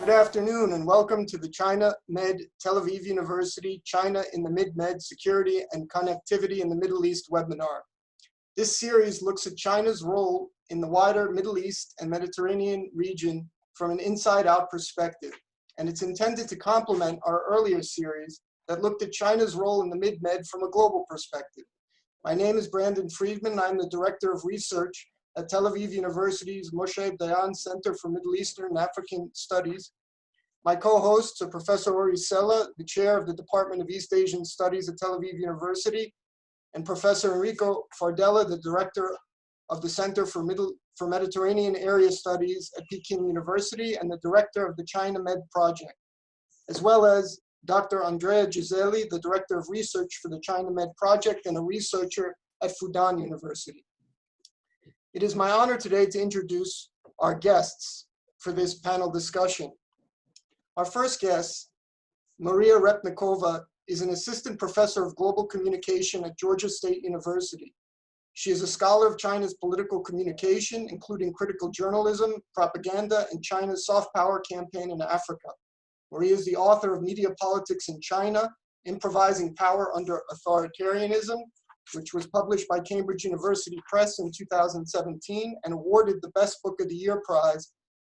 Good afternoon and welcome to the ChinaMed Tel Aviv University China in the Mid-Med Security and Connectivity in the Middle East webinar. This series looks at China's role in the wider Middle East and Mediterranean region from an inside-out perspective, and it's intended to complement our earlier series that looked at China's role in the Mid-Med from a global perspective. My name is Brandon Friedman. I'm the Director of Research at Tel Aviv University's Moshe Dayan Center for Middle Eastern and African Studies. My co-hosts are Professor Sela, the Chair of the Department of East Asian Studies at Tel Aviv University, and Professor Enrico Fardella, the Director of the Center for Mediterranean Area Studies at Peking University and the Director of the ChinaMed project, as well as Dr. Andrea Ghiselli, the Director of Research for the ChinaMed project and a researcher at Fudan University. It is my honor today to introduce our guests for this panel discussion. Our first guest, Maria Repnikova, is an assistant professor of global communication at Georgia State University. She is a scholar of China's political communication, including critical journalism, propaganda, and China's soft power campaign in Africa. Maria is the author of Media Politics in China, Improvising Power Under Authoritarianism, which was published by Cambridge University Press in 2017 and awarded the Best Book of the Year prize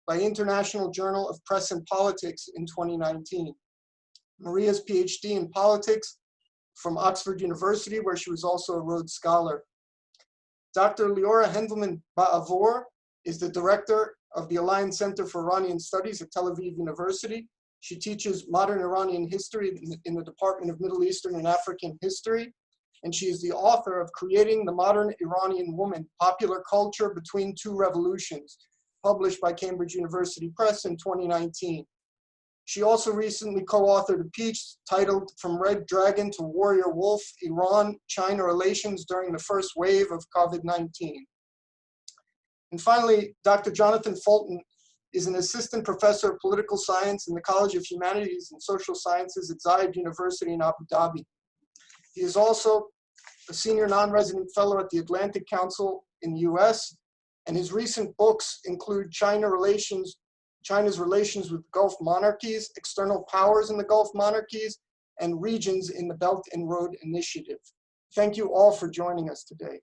by International Journal of Press and Politics in 2019. Maria's PhD in politics from Oxford University, where she was also a Rhodes Scholar. Dr. Liora Hendelman-Baavur is the director of the Alliance Center for Iranian Studies at Tel Aviv University. She teaches modern Iranian history in the Department of Middle Eastern and African History, and she is the author of Creating the Modern Iranian Woman, Popular Culture Between Two Revolutions, published by Cambridge University Press in 2019. She also recently co-authored a piece titled From Red Dragon to Warrior Wolf, Iran-China Relations During the First Wave of COVID-19. And finally, Dr. Jonathan Fulton is an assistant professor of political science in the College of Humanities and Social Sciences at Zayed University in Abu Dhabi. He is also a senior non-resident fellow at the Atlantic Council in the US, and his recent books include China's relations with Gulf Monarchies, External Powers in the Gulf Monarchies, and Regions in the Belt and Road Initiative. Thank you all for joining us today.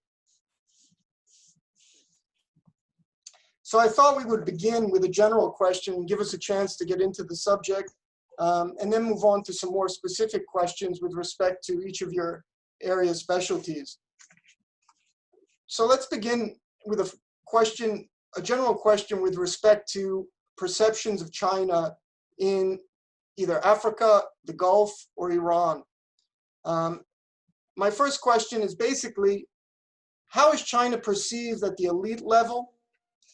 So I thought we would begin with a general question and give us a chance to get into the subject, and then move on to some more specific questions with respect to each of your area specialties. So let's begin with a general question with respect to perceptions of China in either Africa, the Gulf, or Iran. My first question is basically, how is China perceived at the elite level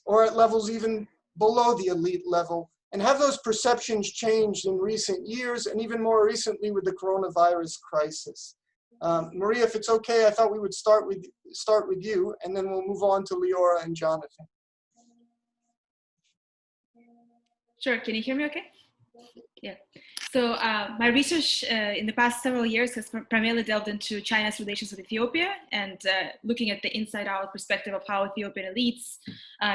or at levels even below the elite level? And have those perceptions changed in recent years and even more recently with the coronavirus crisis? Maria, if it's okay, I thought we would start with you, and then we'll move on to Liora and Jonathan. Sure, can you hear me okay? Yeah. So my research in the past several years has primarily delved into China's relations with Ethiopia and looking at the inside-out perspective of how Ethiopian elites,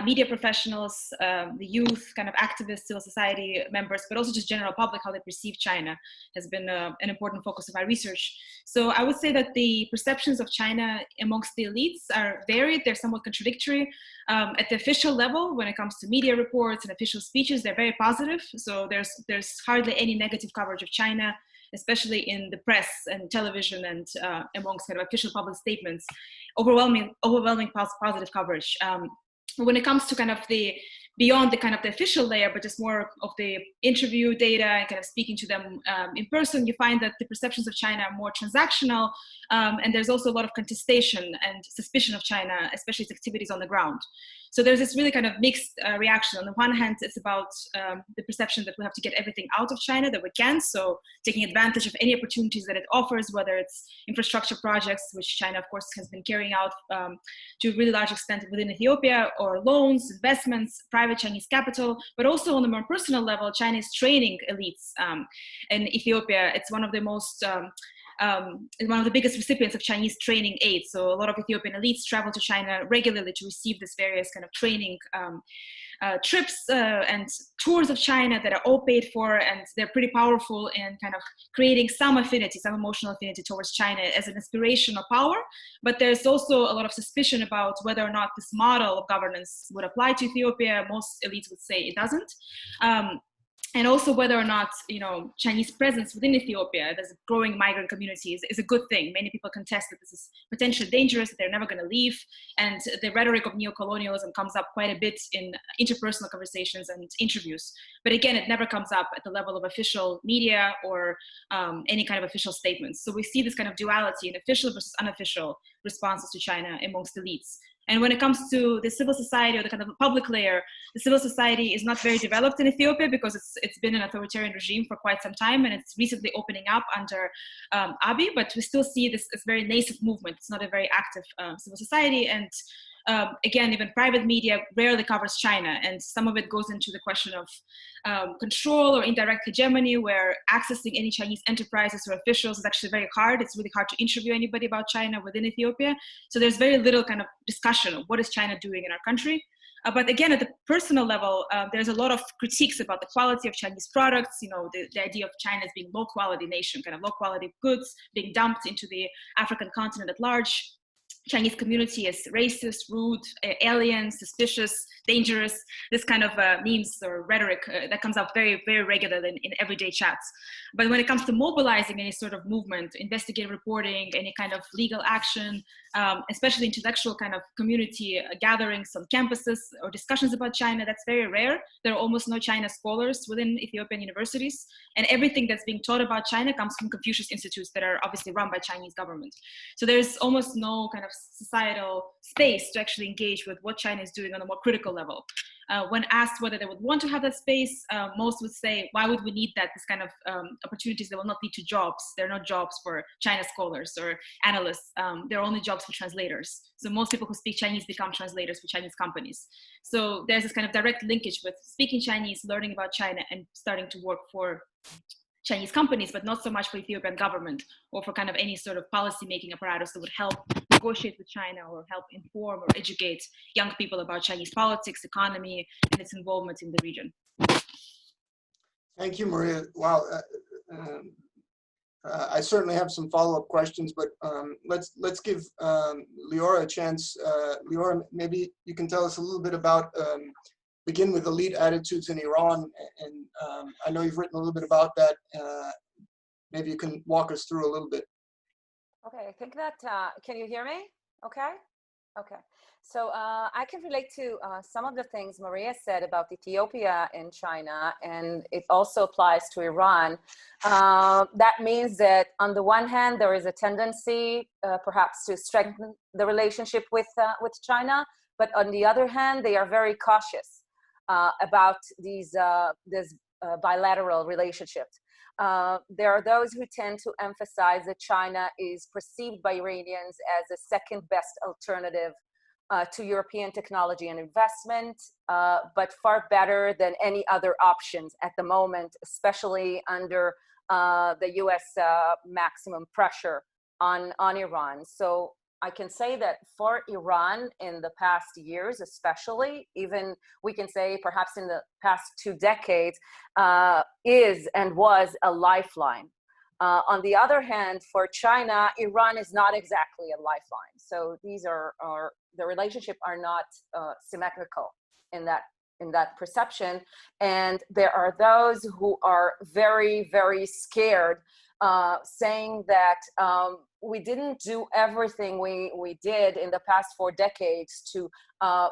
media professionals, the youth, kind of activists, civil society members, but also just general public, how they perceive China has been an important focus of my research. So I would say that the perceptions of China amongst the elites are varied. They're somewhat contradictory. At the official level, when it comes to media reports and official speeches, they're very positive. So there's hardly any negative coverage of China, especially in the press and television and amongst kind of official public statements, overwhelming positive coverage. When it comes to kind of beyond the kind of the official layer, but just more of the interview data and kind of speaking to them in person, you find that the perceptions of China are more transactional, and there's also a lot of contestation and suspicion of China, especially its activities on the ground. So there's this really kind of mixed reaction. On the one hand, it's about the perception that we have to get everything out of China that we can, so taking advantage of any opportunities that it offers, whether it's infrastructure projects, which China, of course, has been carrying out to a really large extent within Ethiopia, or loans, investments, private Chinese capital, but also on a more personal level, China is training elites in Ethiopia. It's one of the most one of the biggest recipients of Chinese training aid. So a lot of Ethiopian elites travel to China regularly to receive this various kind of training trips and tours of China that are all paid for, and they're pretty powerful in kind of creating some affinity, some emotional affinity towards China as an inspirational power. But there's also a lot of suspicion about whether or not this model of governance would apply to Ethiopia. Most elites would say it doesn't. And also whether or not, Chinese presence within Ethiopia, there's a growing migrant community, is a good thing. Many people contest that this is potentially dangerous, that they're never going to leave. And the rhetoric of neocolonialism comes up quite a bit in interpersonal conversations and interviews. But again, it never comes up at the level of official media or any kind of official statements. So we see this kind of duality in official versus unofficial responses to China amongst elites. And when it comes to the civil society or the kind of public layer, the civil society is not very developed in Ethiopia because it's been an authoritarian regime for quite some time, and it's recently opening up under Abiy, but we still see this as very nascent movement. It's not a very active civil society, and again, even private media rarely covers China, and some of it goes into the question of control or indirect hegemony, where accessing any Chinese enterprises or officials is actually very hard. It's really hard to interview anybody about China within Ethiopia. So there's very little kind of discussion of what is China doing in our country. But again, at the personal level, there's a lot of critiques about the quality of Chinese products, the idea of China as being low quality nation, kind of low quality goods being dumped into the African continent at large. Chinese community as racist, rude, alien, suspicious, dangerous, this kind of memes or rhetoric that comes up very, very regularly in everyday chats. But when it comes to mobilizing any sort of movement, investigative reporting, any kind of legal action, especially intellectual kind of community gatherings on campuses or discussions about China, that's very rare. There are almost no China scholars within Ethiopian universities. And everything that's being taught about China comes from Confucius Institutes that are obviously run by Chinese government. So there's almost no kind of societal space to actually engage with what China is doing on a more critical level. When asked whether they would want to have that space, most would say, why would we need that? This kind of opportunities that will not lead to jobs. There are no jobs for China scholars or analysts. There are only jobs for translators. So most people who speak Chinese become translators for Chinese companies. So there's this kind of direct linkage with speaking Chinese, learning about China, and starting to work for Chinese companies, but not so much for Ethiopian government or for kind of any sort of policy-making apparatus that would help negotiate with China or help inform or educate young people about Chinese politics, economy, and its involvement in the region. Thank you, Maria. Wow, I certainly have some follow-up questions, but let's give Liora a chance. Liora, maybe you can tell us a little bit about begin with elite attitudes in Iran, and I know you've written a little bit about that. Maybe you can walk us through a little bit. Okay, I think that, can you hear me? Okay. So I can relate to some of the things Maria said about Ethiopia and China, and it also applies to Iran. That means that on the one hand, there is a tendency perhaps to strengthen the relationship with China, but on the other hand, they are very cautious about this bilateral relationship. There are those who tend to emphasize that China is perceived by Iranians as a second best alternative to European technology and investment, but far better than any other options at the moment, especially under the US maximum pressure on Iran. So I can say that for Iran in the past years, especially, even we can say perhaps in the past 2 decades, is and was a lifeline. On the other hand, for China, Iran is not exactly a lifeline. So these are the relationship are not symmetrical in that perception. And there are those who are very, very scared, saying that we didn't do everything we did in the past 4 decades to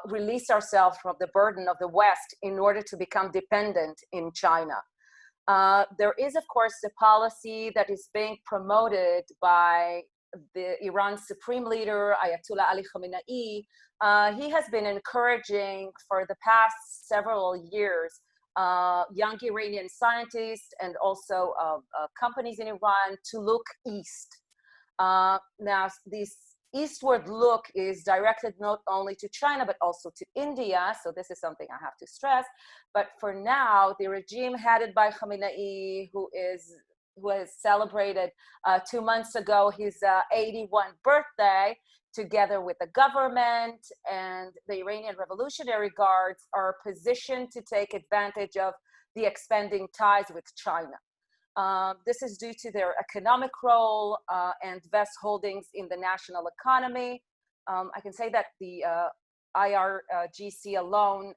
release ourselves from the burden of the West in order to become dependent in China. There is, of course, a policy that is being promoted by the Iran's supreme leader, Ayatollah Ali Khamenei. He has been encouraging for the past several years young Iranian scientists and also companies in Iran to look east. Now, this eastward look is directed not only to China, but also to India. So this is something I have to stress. But for now, the regime headed by Khamenei, who is, who has celebrated 2 months ago his 81st birthday, together with the government and the Iranian Revolutionary Guards, are positioned to take advantage of the expanding ties with China. This is due to their economic role and vast holdings in the national economy. I can say that the IRGC alone,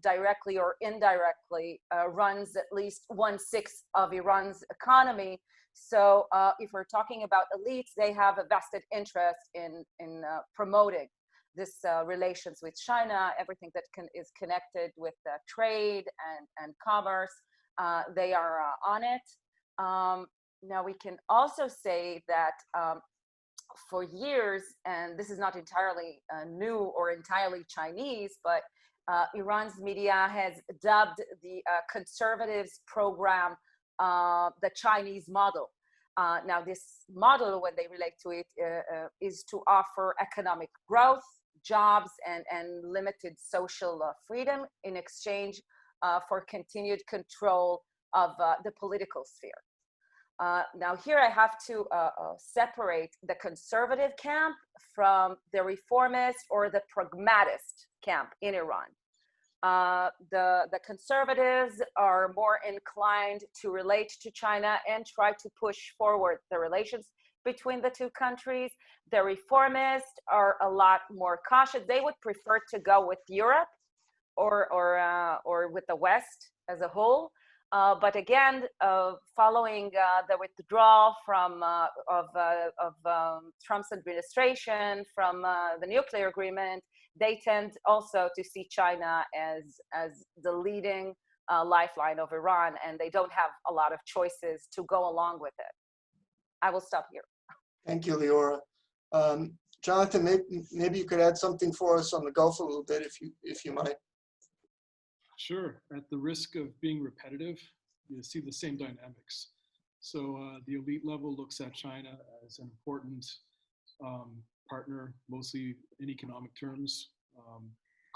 directly or indirectly, runs at least 1/6 of Iran's economy. So if we're talking about elites, they have a vested interest in promoting this relations with China, everything that is connected with trade and commerce. They are on it. Now we can also say that for years, and this is not entirely new or entirely Chinese, but Iran's media has dubbed the conservatives program the Chinese model. Now this model, when they relate to it, is to offer economic growth, jobs, and limited social freedom in exchange for continued control of the political sphere. Now here I have to separate the conservative camp from the reformist or the pragmatist camp in Iran. The conservatives are more inclined to relate to China and try to push forward the relations between the two countries. The reformists are a lot more cautious. They would prefer to go with Europe or with the West as a whole. But again, following the withdrawal of Trump's administration from the nuclear agreement, they tend also to see China as the leading lifeline of Iran, and they don't have a lot of choices to go along with it. I will stop here. Thank you, Liora. Jonathan, maybe you could add something for us on the Gulf a little bit, if you might. Sure. At the risk of being repetitive, you see the same dynamics. So the elite level looks at China as an important partner, mostly in economic terms.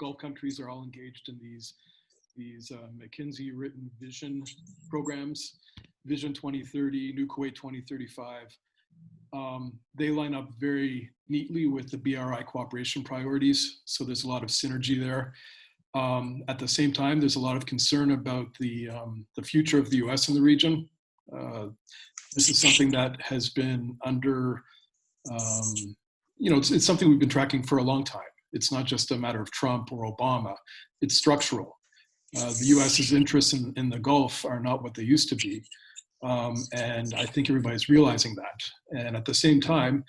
Gulf countries are all engaged in these McKinsey-written vision programs, Vision 2030, New Kuwait 2035. They line up very neatly with the BRI cooperation priorities, so there's a lot of synergy there. At the same time, there's a lot of concern about the future of the U.S. in the region. This is something that has been under, it's something we've been tracking for a long time. It's not just a matter of Trump or Obama. It's structural. The U.S.'s interests in the Gulf are not what they used to be. And I think everybody's realizing that. And at the same time,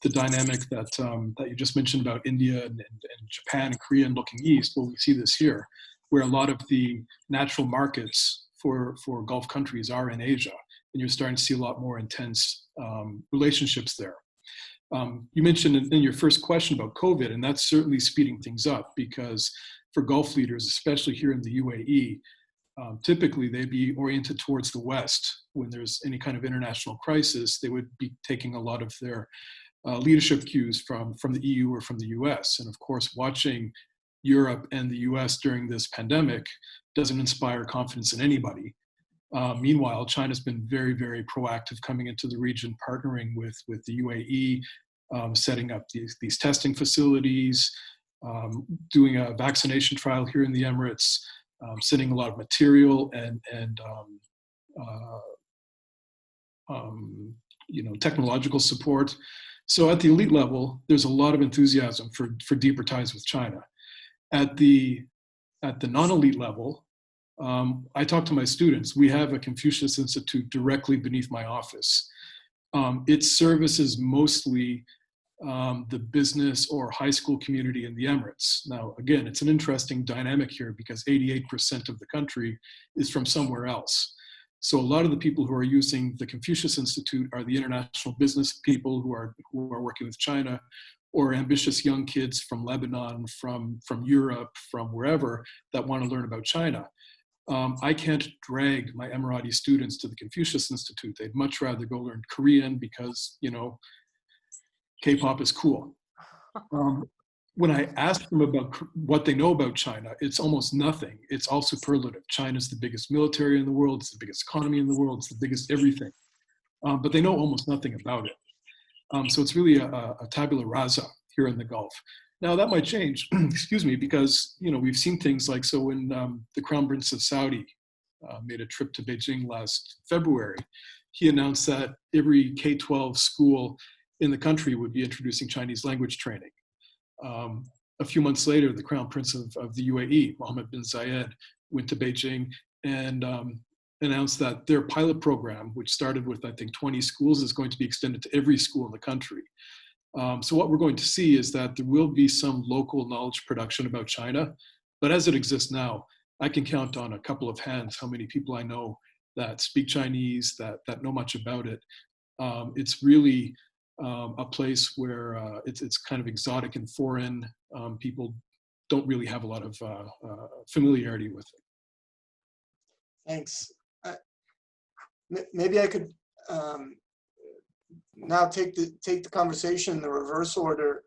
the dynamic that you just mentioned about India and Japan and Korea and looking east, well, we see this here, where a lot of the natural markets for Gulf countries are in Asia, and you're starting to see a lot more intense relationships there. You mentioned in your first question about COVID, and that's certainly speeding things up, because for Gulf leaders, especially here in the UAE, typically they'd be oriented towards the West. When there's any kind of international crisis, they would be taking a lot of their leadership cues from the EU or from the US. And of course, watching Europe and the US during this pandemic doesn't inspire confidence in anybody. Meanwhile, China's been very, very proactive coming into the region, partnering with the UAE, setting up these testing facilities, doing a vaccination trial here in the Emirates, sending a lot of material and technological support. So at the elite level, there's a lot of enthusiasm for deeper ties with China. At the non-elite level, I talk to my students. We have a Confucius Institute directly beneath my office. It services mostly the business or high school community in the Emirates. Now, again, it's an interesting dynamic here because 88% of the country is from somewhere else. So a lot of the people who are using the Confucius Institute are the international business people who are working with China, or ambitious young kids from Lebanon, from Europe, from wherever that want to learn about China. I can't drag my Emirati students to the Confucius Institute. They'd much rather go learn Korean because, K-pop is cool. When I ask them about what they know about China, it's almost nothing. It's all superlative. China's the biggest military in the world. It's the biggest economy in the world. It's the biggest everything. but they know almost nothing about it. So it's really a tabula rasa here in the Gulf. Now that might change, excuse me, because we've seen things like, so when the Crown Prince of Saudi made a trip to Beijing last February, he announced that every K-12 school in the country would be introducing Chinese language training. A few months later, the Crown Prince of the UAE, Mohammed bin Zayed, went to Beijing and announced that their pilot program, which started with, I think, 20 schools, is going to be extended to every school in the country. So what we're going to see is that there will be some local knowledge production about China, but as it exists now, I can count on a couple of hands how many people I know that speak Chinese, that know much about it. It's really a place where it's kind of exotic and foreign. People don't really have a lot of familiarity with it. Thanks. Maybe I could now take the conversation in the reverse order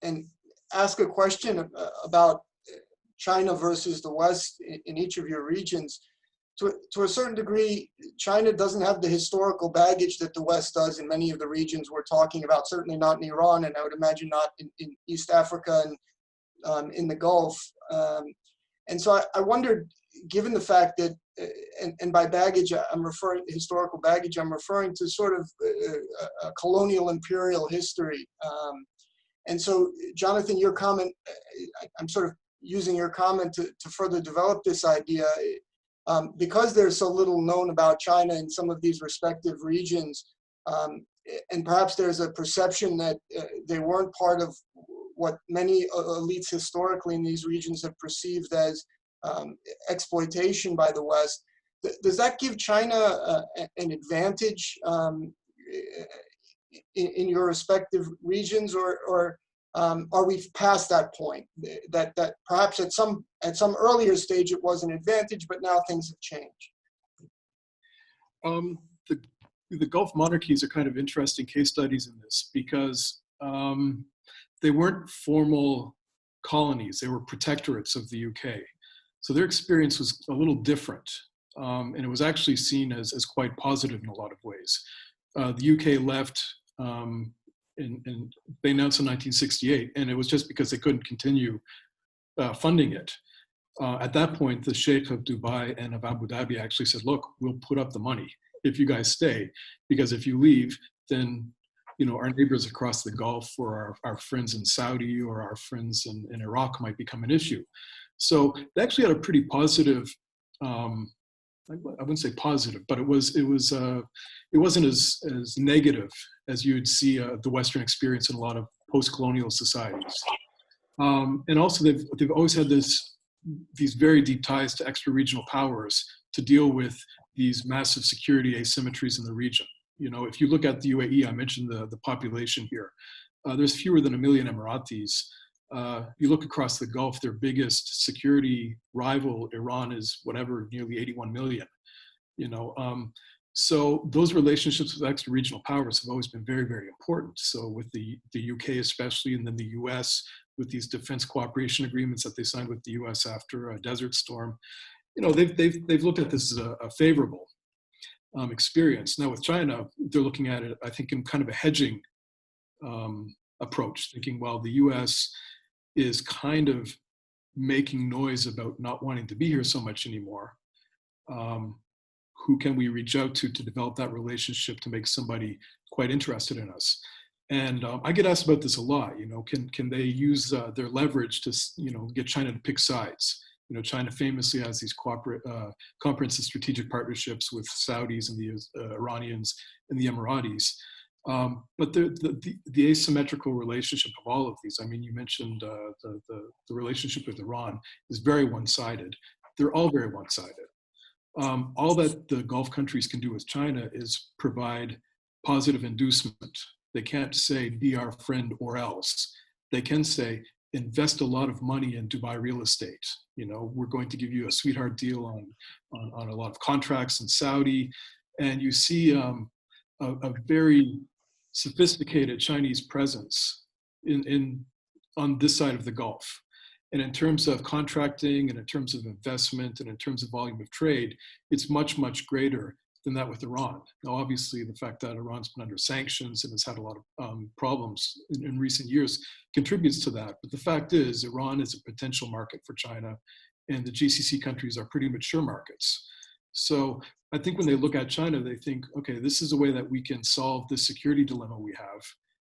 and ask a question about China versus the West in each of your regions. To a certain degree, China doesn't have the historical baggage that the West does in many of the regions we're talking about, certainly not in Iran, and I would imagine not in East Africa and in the Gulf. And so I wondered, given the fact that, and by baggage, historical baggage, I'm referring to sort of a colonial imperial history. And so, Jonathan, your comment, I'm sort of using your comment to further develop this idea. Because there's so little known about China in some of these respective regions, and perhaps there's a perception that they weren't part of what many elites historically in these regions have perceived as exploitation by the West. Does that give China an advantage in your respective regions, or are we past that point? That perhaps at some earlier stage it was an advantage, but now things have changed. The Gulf monarchies are kind of interesting case studies in this because they weren't formal colonies; they were protectorates of the UK. So their experience was a little different, and it was actually seen as quite positive in a lot of ways. The UK left. And they announced in 1968, and it was just because they couldn't continue funding it. At that point, the Sheikh of Dubai and of Abu Dhabi actually said, look, we'll put up the money if you guys stay, because if you leave, then our neighbors across the Gulf or our friends in Saudi or our friends in Iraq might become an issue. So they actually had a pretty positive, I wouldn't say positive, but it wasn't as negative as you'd see the Western experience in a lot of post-colonial societies. And also they've always had these very deep ties to extra-regional powers to deal with these massive security asymmetries in the region. If you look at the UAE, I mentioned the population here. There's fewer than 1 million Emiratis. You look across the Gulf, their biggest security rival, Iran, is nearly 81 million. So those relationships with extra-regional powers have always been very, very important. So with the UK especially, and then the US with these defense cooperation agreements that they signed with the US after Desert Storm, they've looked at this as a favorable experience. Now with China, they're looking at it, I think, in kind of a hedging approach, thinking, well, the US is kind of making noise about not wanting to be here so much anymore. Who can we reach out to develop that relationship to make somebody quite interested in us? And I get asked about this a lot. Can they use their leverage to get China to pick sides? China famously has these comprehensive strategic partnerships with Saudis and the Iranians and the Emiratis. But the asymmetrical relationship of all of these, I mean, you mentioned the relationship with Iran is very one-sided. They're all very one-sided. All that the Gulf countries can do with China is provide positive inducement. They can't say, be our friend or else. They can say, invest a lot of money in Dubai real estate. We're going to give you a sweetheart deal on a lot of contracts in Saudi. And you see a very sophisticated Chinese presence on this side of the Gulf. And in terms of contracting and in terms of investment and in terms of volume of trade, it's much, much greater than that with Iran. Now, obviously, the fact that Iran's been under sanctions and has had a lot of problems in recent years contributes to that. But the fact is, Iran is a potential market for China, and the GCC countries are pretty mature markets. So I think when they look at China, they think, okay, this is a way that we can solve the security dilemma we have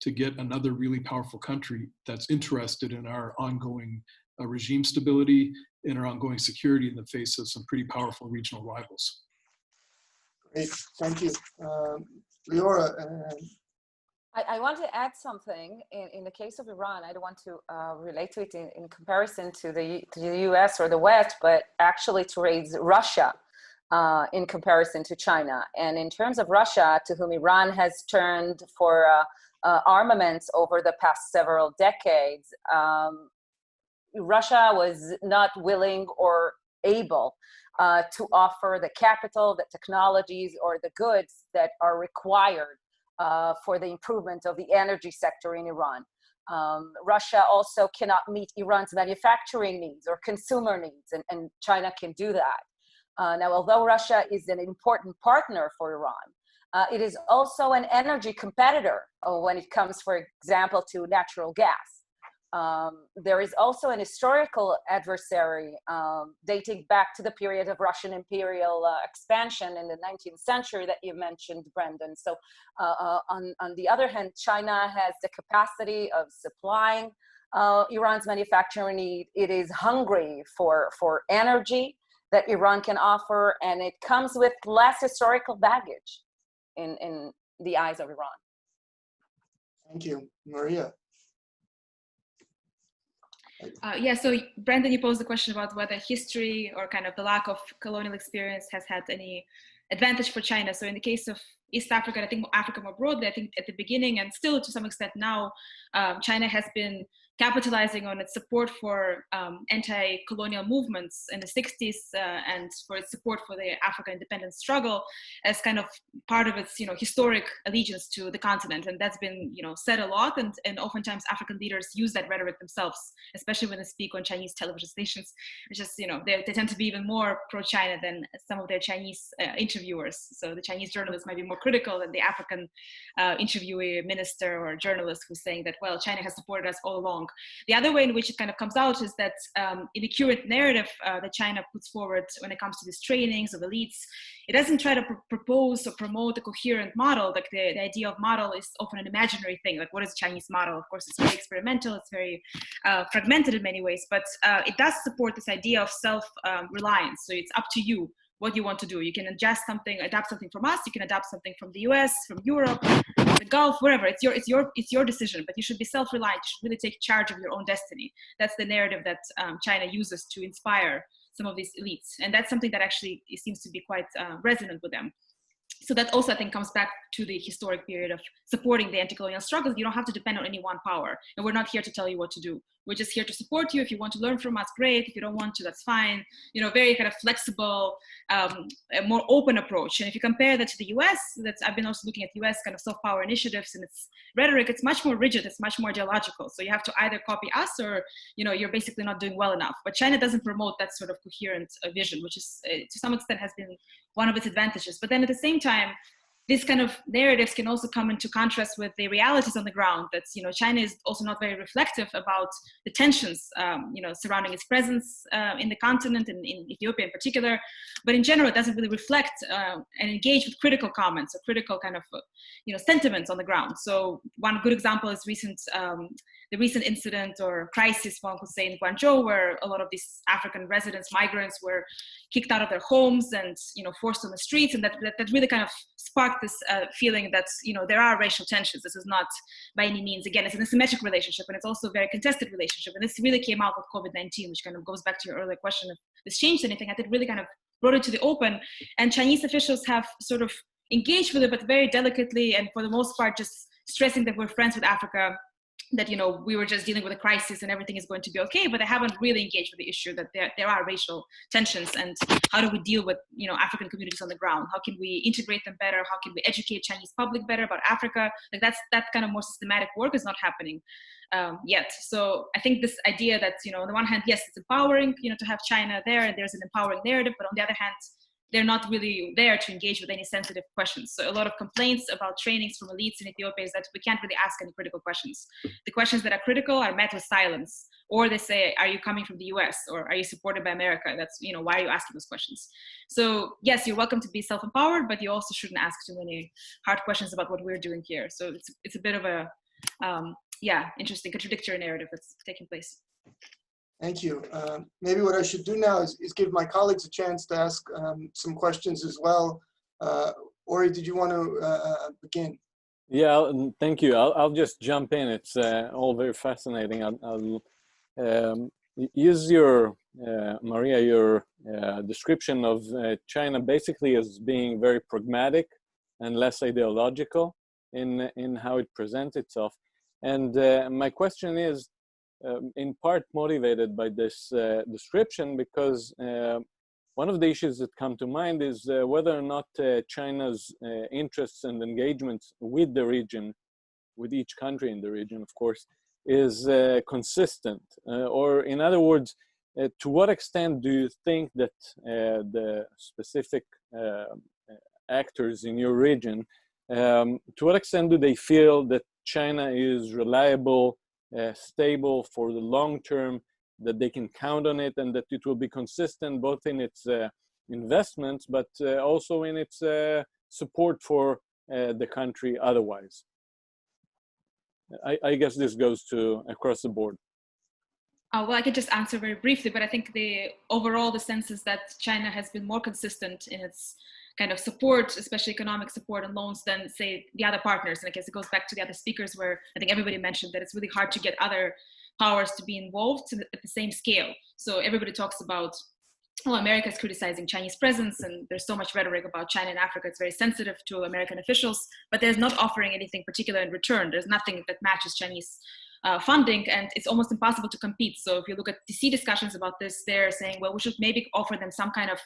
to get another really powerful country that's interested in our ongoing regime stability and our ongoing security in the face of some pretty powerful regional rivals. Great, thank you. Liora. I want to add something. In the case of Iran, I don't want to relate to it in comparison to the US or the West, but actually to raise Russia in comparison to China. And in terms of Russia, to whom Iran has turned for armaments over the past several decades, Russia was not willing or able to offer the capital, the technologies, or the goods that are required for the improvement of the energy sector in Iran. Russia also cannot meet Iran's manufacturing needs or consumer needs, and China can do that. Now, although Russia is an important partner for Iran, it is also an energy competitor when it comes, for example, to natural gas. There is also an historical adversary dating back to the period of Russian imperial expansion in the 19th century that you mentioned, Brendan. So on the other hand, China has the capacity of supplying Iran's manufacturing need. It is hungry for energy that Iran can offer, and it comes with less historical baggage in the eyes of Iran. Thank you. Maria. Yeah, so Brendan, you posed the question about whether history or kind of the lack of colonial experience has had any advantage for China. So in the case of East Africa, I think Africa more broadly, I think at the beginning and still to some extent now, China has been capitalizing on its support for anti-colonial movements in the 60s and for its support for the African independence struggle as kind of part of its, historic allegiance to the continent. And that's been, said a lot. And oftentimes African leaders use that rhetoric themselves, especially when they speak on Chinese television stations. It's just, they tend to be even more pro-China than some of their Chinese interviewers. So the Chinese journalists might be more critical than the African interviewee, minister, or journalist who's saying that, well, China has supported us all along. The other way in which it kind of comes out is that in the current narrative that China puts forward when it comes to these trainings of elites, it doesn't try to propose or promote a coherent model. Like the idea of model is often an imaginary thing. Like, what is a Chinese model? Of course, it's very experimental. It's very fragmented in many ways, but it does support this idea of self-reliance. So it's up to you what you want to do. You can adapt something from us. You can adapt something from the US, from Europe, the Gulf, wherever. It's your decision, but you should be self-reliant. You should really take charge of your own destiny. That's the narrative that China uses to inspire some of these elites. And that's something that actually seems to be quite resonant with them. So that also, I think, comes back to the historic period of supporting the anti-colonial struggles. You don't have to depend on any one power. And we're not here to tell you what to do. We're just here to support you. If you want to learn from us, great. If you don't want to, that's fine. Very kind of flexible, a more open approach. And if you compare that to the US, I've been also looking at US kind of soft power initiatives and its rhetoric, it's much more rigid. It's much more ideological. So you have to either copy us or, you're basically not doing well enough. But China doesn't promote that sort of coherent vision, which is to some extent has been one of its advantages. But then at the same time, these kind of narratives can also come into contrast with the realities on the ground. That China is also not very reflective about the tensions, surrounding its presence in the continent and in Ethiopia in particular. But in general, it doesn't really reflect and engage with critical comments or critical kind of sentiments on the ground. So one good example is the recent incident or crisis, one could say, in Guangzhou, where a lot of these African residents, migrants, were kicked out of their homes and forced on the streets, and that really kind of sparked this feeling that there are racial tensions. This is not by any means, again, it's an asymmetric relationship, and it's also a very contested relationship. And this really came out with COVID-19, which kind of goes back to your earlier question if this changed anything. I think really kind of brought it to the open, and Chinese officials have sort of engaged with it, but very delicately, and for the most part just stressing that we're friends with Africa, that we were just dealing with a crisis and everything is going to be okay, but they haven't really engaged with the issue that there are racial tensions, and how do we deal with African communities on the ground? How can we integrate them better? How can we educate Chinese public better about Africa? Like that kind of more systematic work is not happening yet. So I think this idea that on the one hand, yes, it's empowering to have China there, and there's an empowering narrative, but on the other hand, they're not really there to engage with any sensitive questions. So a lot of complaints about trainings from elites in Ethiopia is that we can't really ask any critical questions. The questions that are critical are met with silence, or they say, are you coming from the US, or are you supported by America? That's, why are you asking those questions? So yes, you're welcome to be self-empowered, but you also shouldn't ask too many hard questions about what we're doing here. So it's a bit of a, interesting contradictory narrative that's taking place. Thank you. Maybe what I should do now is give my colleagues a chance to ask some questions as well. Ori, did you want to begin? Yeah, thank you. I'll just jump in. It's all very fascinating. I'll use your, Maria, your description of China basically as being very pragmatic and less ideological in how it presents itself. And my question is, in part motivated by this description, because one of the issues that come to mind is whether or not China's interests and engagements with the region, with each country in the region, of course, is consistent. Or in other words, to what extent do you think that the specific actors in your region, to what extent do they feel that China is reliable, stable for the long term, that they can count on it, and that it will be consistent both in its investments, but also in its support for the country otherwise? I guess this goes to across the board. Well, I could just answer very briefly, but I think the sense is that China has been more consistent in its kind of support, especially economic support and loans, than say the other partners. And I guess it goes back to the other speakers where I think everybody mentioned that it's really hard to get other powers to be involved at the same scale. So everybody talks about, America is criticizing Chinese presence, and there's so much rhetoric about China and Africa. It's very sensitive to American officials, but there's not offering anything particular in return. There's nothing that matches Chinese funding, and it's almost impossible to compete. So if you look at DC discussions about this, they're saying, well, we should maybe offer them some kind of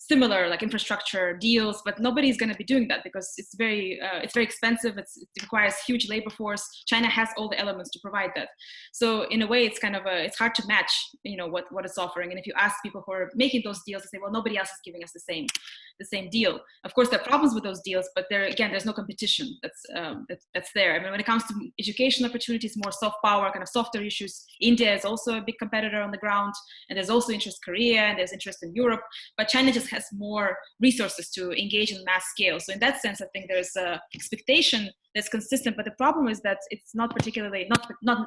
similar like infrastructure deals, but nobody's going to be doing that because it's very expensive. It requires huge labor force. China has all the elements to provide that. So in a way, it's kind of it's hard to match, what it's offering. And if you ask people who are making those deals, they say, well, nobody else is giving us the same deal. Of course, there are problems with those deals, but there's no competition that's there. I mean, when it comes to education opportunities, more soft power, kind of softer issues, India is also a big competitor on the ground, and there's also interest in Korea, and there's interest in Europe, but China just has more resources to engage in mass scale. So in that sense, I think there's a expectation that's consistent, but the problem is that it's not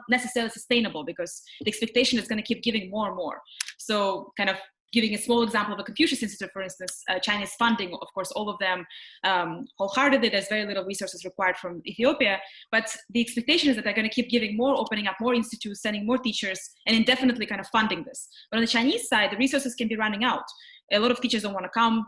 necessarily sustainable, because the expectation is going to keep giving more and more. So kind of giving a small example of the Confucius Institute, for instance, China's funding, of course, all of them wholeheartedly. There's very little resources required from Ethiopia, but the expectation is that they're going to keep giving more, opening up more institutes, sending more teachers, and indefinitely kind of funding this. But on the Chinese side, the resources can be running out. A lot of teachers don't want to come.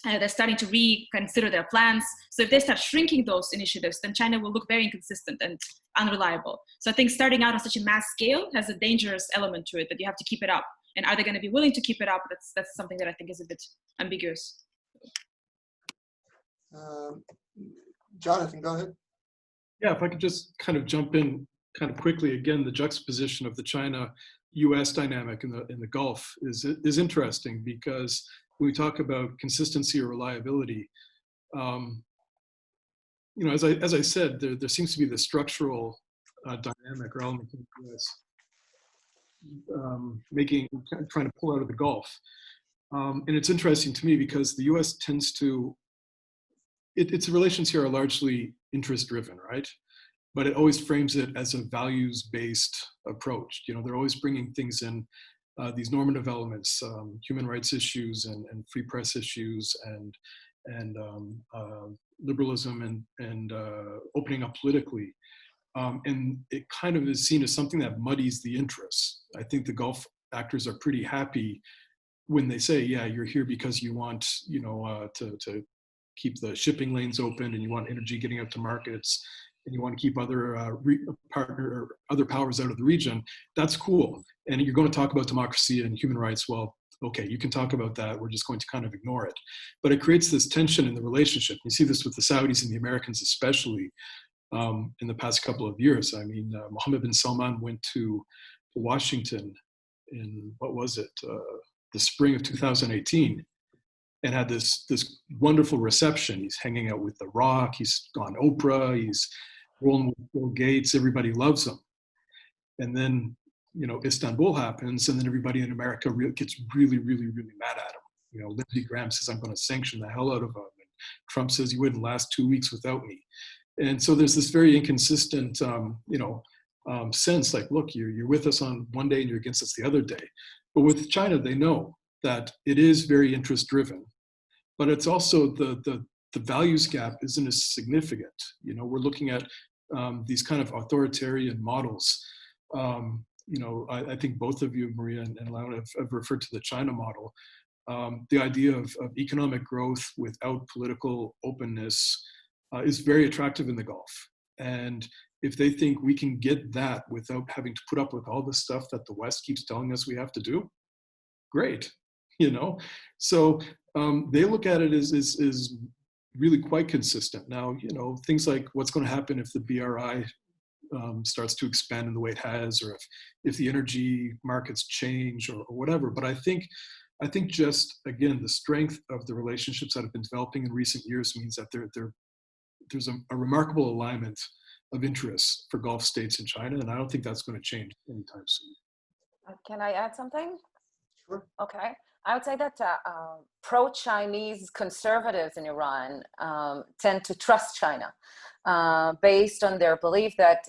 They're starting to reconsider their plans. So if they start shrinking those initiatives, then China will look very inconsistent and unreliable. So I think starting out on such a mass scale has a dangerous element to it that you have to keep it up. And are they going to be willing to keep it up? That's something that I think is a bit ambiguous. Jonathan, go ahead. Yeah, if I could just kind of jump in kind of quickly. Again, the juxtaposition of the China-US dynamic in the Gulf is interesting, because when we talk about consistency or reliability, as I said, there seems to be the structural dynamic or element in the US trying to pull out of the Gulf. And it's interesting to me because the US tends to, its relations here are largely interest-driven, right? But it always frames it as a values-based approach. They're always bringing things in, these normative elements, human rights issues and free press issues and liberalism and opening up politically. And it kind of is seen as something that muddies the interests. I think the Gulf actors are pretty happy when they say, yeah, you're here because you want, to keep the shipping lanes open, and you want energy getting out to markets, and you want to keep other powers out of the region. That's cool. And you're going to talk about democracy and human rights. Well, okay, you can talk about that. We're just going to kind of ignore it. But it creates this tension in the relationship. You see this with the Saudis and the Americans, especially in the past couple of years. I mean, Mohammed bin Salman went to Washington in, the spring of 2018. and had this wonderful reception. He's hanging out with The Rock. He's on Oprah. He's rolling with Bill Gates. Everybody loves him. And then, Istanbul happens, and then everybody in America gets really, really, really mad at him. Lindsey Graham says, I'm going to sanction the hell out of him. And Trump says, you wouldn't last 2 weeks without me. And so there's this very inconsistent, sense like, look, you're with us on one day and you're against us the other day. But with China, they know that it is very interest driven, but it's also the values gap isn't as significant. We're looking at these kind of authoritarian models. I think both of you, Maria and Laura, have referred to the China model. The idea of economic growth without political openness is very attractive in the Gulf. And if they think we can get that without having to put up with all the stuff that the West keeps telling us we have to do, great, So they look at it as really quite consistent. Now, things like what's going to happen if the BRI starts to expand in the way it has, or if the energy markets change or whatever. But I think just, again, the strength of the relationships that have been developing in recent years means that there's a remarkable alignment of interests for Gulf states in China, and I don't think that's going to change anytime soon. Can I add something? Sure. Okay. I would say that pro-Chinese conservatives in Iran tend to trust China based on their belief that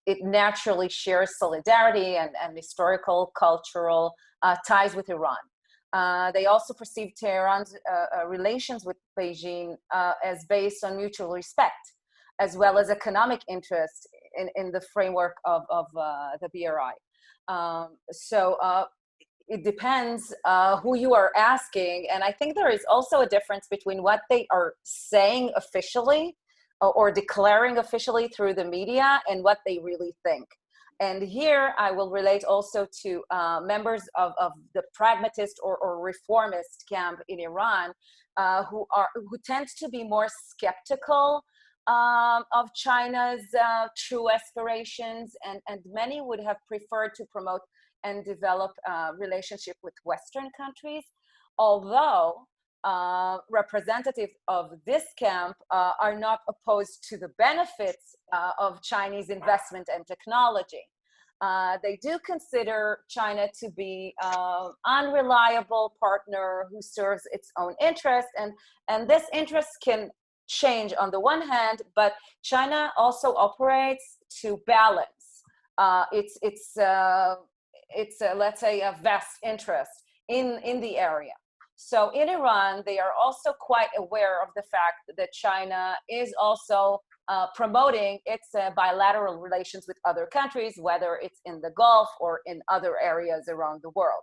it naturally shares solidarity and historical, cultural ties with Iran. They also perceive Tehran's relations with Beijing as based on mutual respect, as well as economic interest in the framework of the BRI. It depends who you are asking. And I think there is also a difference between what they are saying officially or declaring officially through the media and what they really think. And here I will relate also to members of the pragmatist or reformist camp in Iran who tend to be more skeptical of China's true aspirations, and many would have preferred to promote and develop relationship with Western countries, although representatives of this camp are not opposed to the benefits of Chinese investment and technology. They do consider China to be an unreliable partner who serves its own interest, and this interest can change on the one hand, but China also operates to balance it's let's say a vast interest in the area. So in Iran, they are also quite aware of the fact that China is also promoting its bilateral relations with other countries, whether it's in the Gulf or in other areas around the world.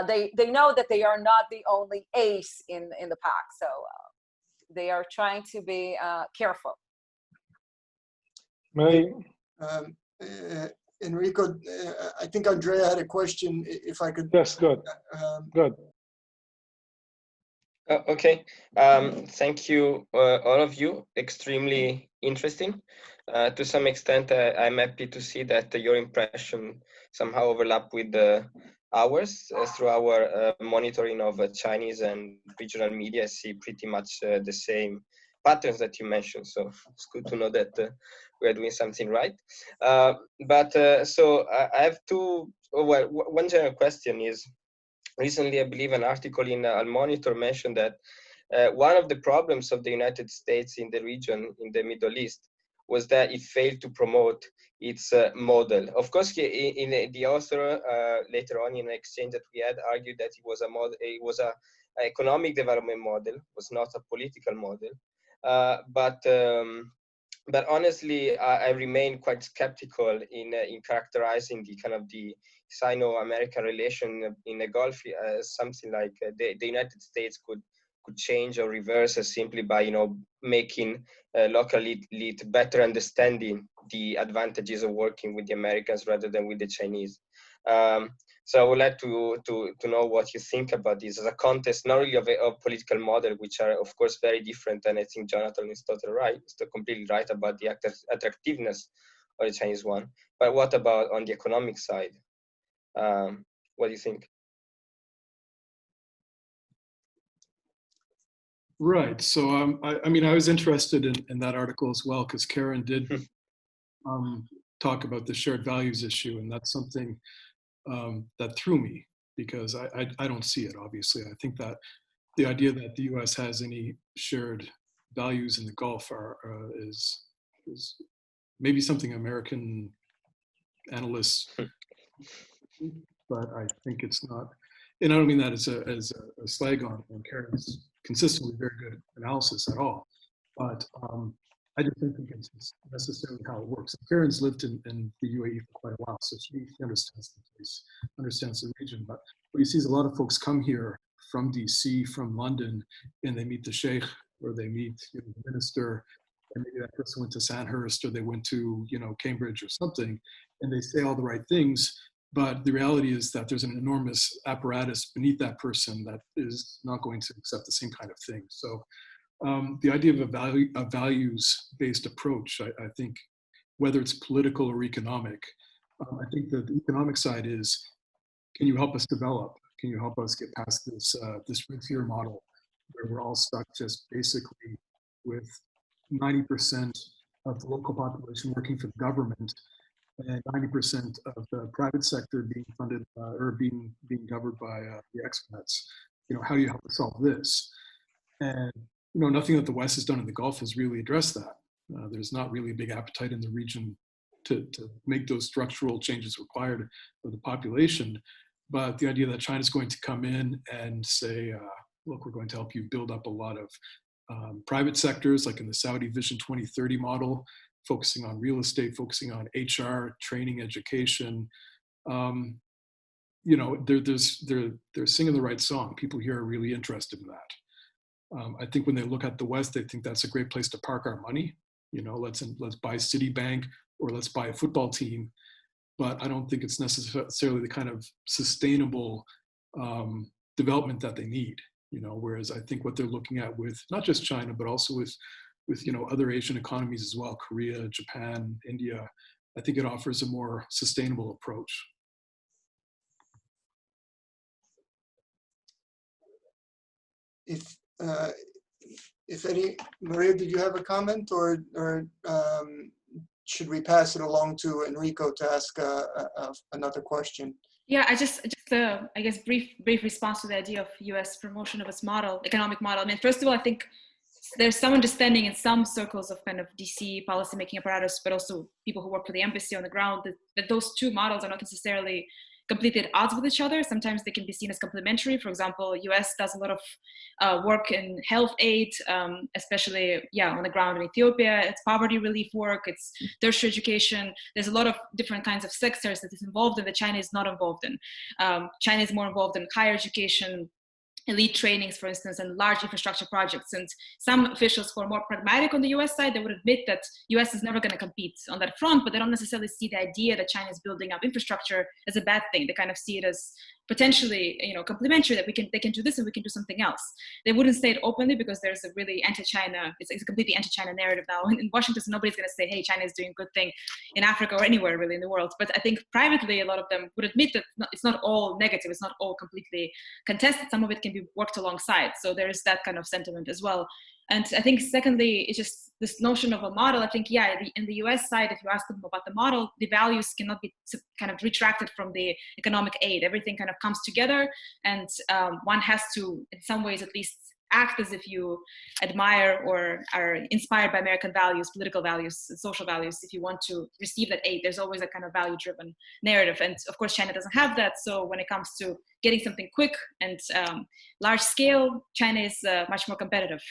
They know that they are not the only ace in the pack, so they are trying to be careful. Enrico, I think Andrea had a question, if I could. Yes, good. Good. Okay. Thank you, all of you. Extremely interesting. To some extent, I'm happy to see that your impression somehow overlap with ours through our monitoring of Chinese and regional media. I see pretty much the same patterns that you mentioned. So it's good to know that we are doing something right. So I have one general question is, recently, I believe an article in Al Monitor mentioned that one of the problems of the United States in the region, in the Middle East, was that it failed to promote its model. Of course, the author later on in an exchange that we had argued that it was a model, it was an economic development model, was not a political model. But honestly, I remain quite skeptical in characterizing the kind of the Sino-American relation in the Gulf as something like the United States could change or reverse simply by making local elite better understanding the advantages of working with the Americans rather than with the Chinese. So I would like to know what you think about this as a context, not really of a political model, which are of course very different. And I think Jonathan is totally right, completely right about the attractiveness of the Chinese one. But what about on the economic side? What do you think? Right. So I mean, I was interested in that article as well because Karen did talk about the shared values issue, and that's something that threw me because I don't see it. Obviously, I think that the idea that the U.S. has any shared values in the Gulf is maybe something American analysts, but I think it's not. And I don't mean that as a slag on Karen's consistently very good analysis at all, but I just don't think it's necessarily how it works. Karen's lived in the UAE for quite a while, so she understands the place, understands the region. But what you see is a lot of folks come here from DC, from London, and they meet the sheikh or they meet the minister, and maybe that person went to Sandhurst or they went to Cambridge or something, and they say all the right things. But the reality is that there's an enormous apparatus beneath that person that is not going to accept the same kind of thing. So the idea of a values-based approach, I think, whether it's political or economic, I think that the economic side is, can you help us develop? Can you help us get past this frontier model where we're all stuck just basically with 90% of the local population working for the government and 90% of the private sector being funded or being governed by the expats? How do you help us solve this? And nothing that the West has done in the Gulf has really addressed that. There's not really a big appetite in the region to make those structural changes required of the population. But the idea that China's going to come in and say, look, we're going to help you build up a lot of private sectors, like in the Saudi Vision 2030 model, focusing on real estate, focusing on HR, training, education. They're singing the right song. People here are really interested in that. I think when they look at the West, they think that's a great place to park our money. Let's buy Citibank or let's buy a football team. But I don't think it's necessarily the kind of sustainable development that they need. Whereas I think what they're looking at with not just China, but also with other Asian economies as well, Korea, Japan, India, I think it offers a more sustainable approach. If any, Maria, did you have a comment, or should we pass it along to Enrico to ask another question? Yeah, I guess brief response to the idea of U.S. promotion of its economic model. I mean, first of all, I think there's some understanding in some circles of kind of DC policymaking apparatus, but also people who work for the embassy on the ground, that those two models are not necessarily completely at odds with each other. Sometimes they can be seen as complementary. For example, US does a lot of work in health aid, especially on the ground in Ethiopia. It's poverty relief work, it's tertiary education. There's a lot of different kinds of sectors that is involved in that China is not involved in. China is more involved in higher education, elite trainings, for instance, and large infrastructure projects. And some officials who are more pragmatic on the US side, they would admit that US is never going to compete on that front, but they don't necessarily see the idea that China is building up infrastructure as a bad thing. They kind of see it as potentially, complementary, that they can do this and we can do something else. They wouldn't say it openly because there's a really anti-China, it's a completely anti-China narrative now. In Washington, nobody's going to say, hey, China is doing a good thing in Africa or anywhere really in the world. But I think privately, a lot of them would admit that it's not all negative. It's not all completely contested. Some of it can be worked alongside. So there's that kind of sentiment as well. And I think secondly, it's just this notion of a model. I think, in the US side, if you ask them about the model, the values cannot be kind of retracted from the economic aid. Everything kind of comes together, and one has to, in some ways at least, act as if you admire or are inspired by American values, political values, and social values. If you want to receive that aid, there's always a kind of value-driven narrative. And of course, China doesn't have that. So when it comes to getting something quick and large scale, China is much more competitive.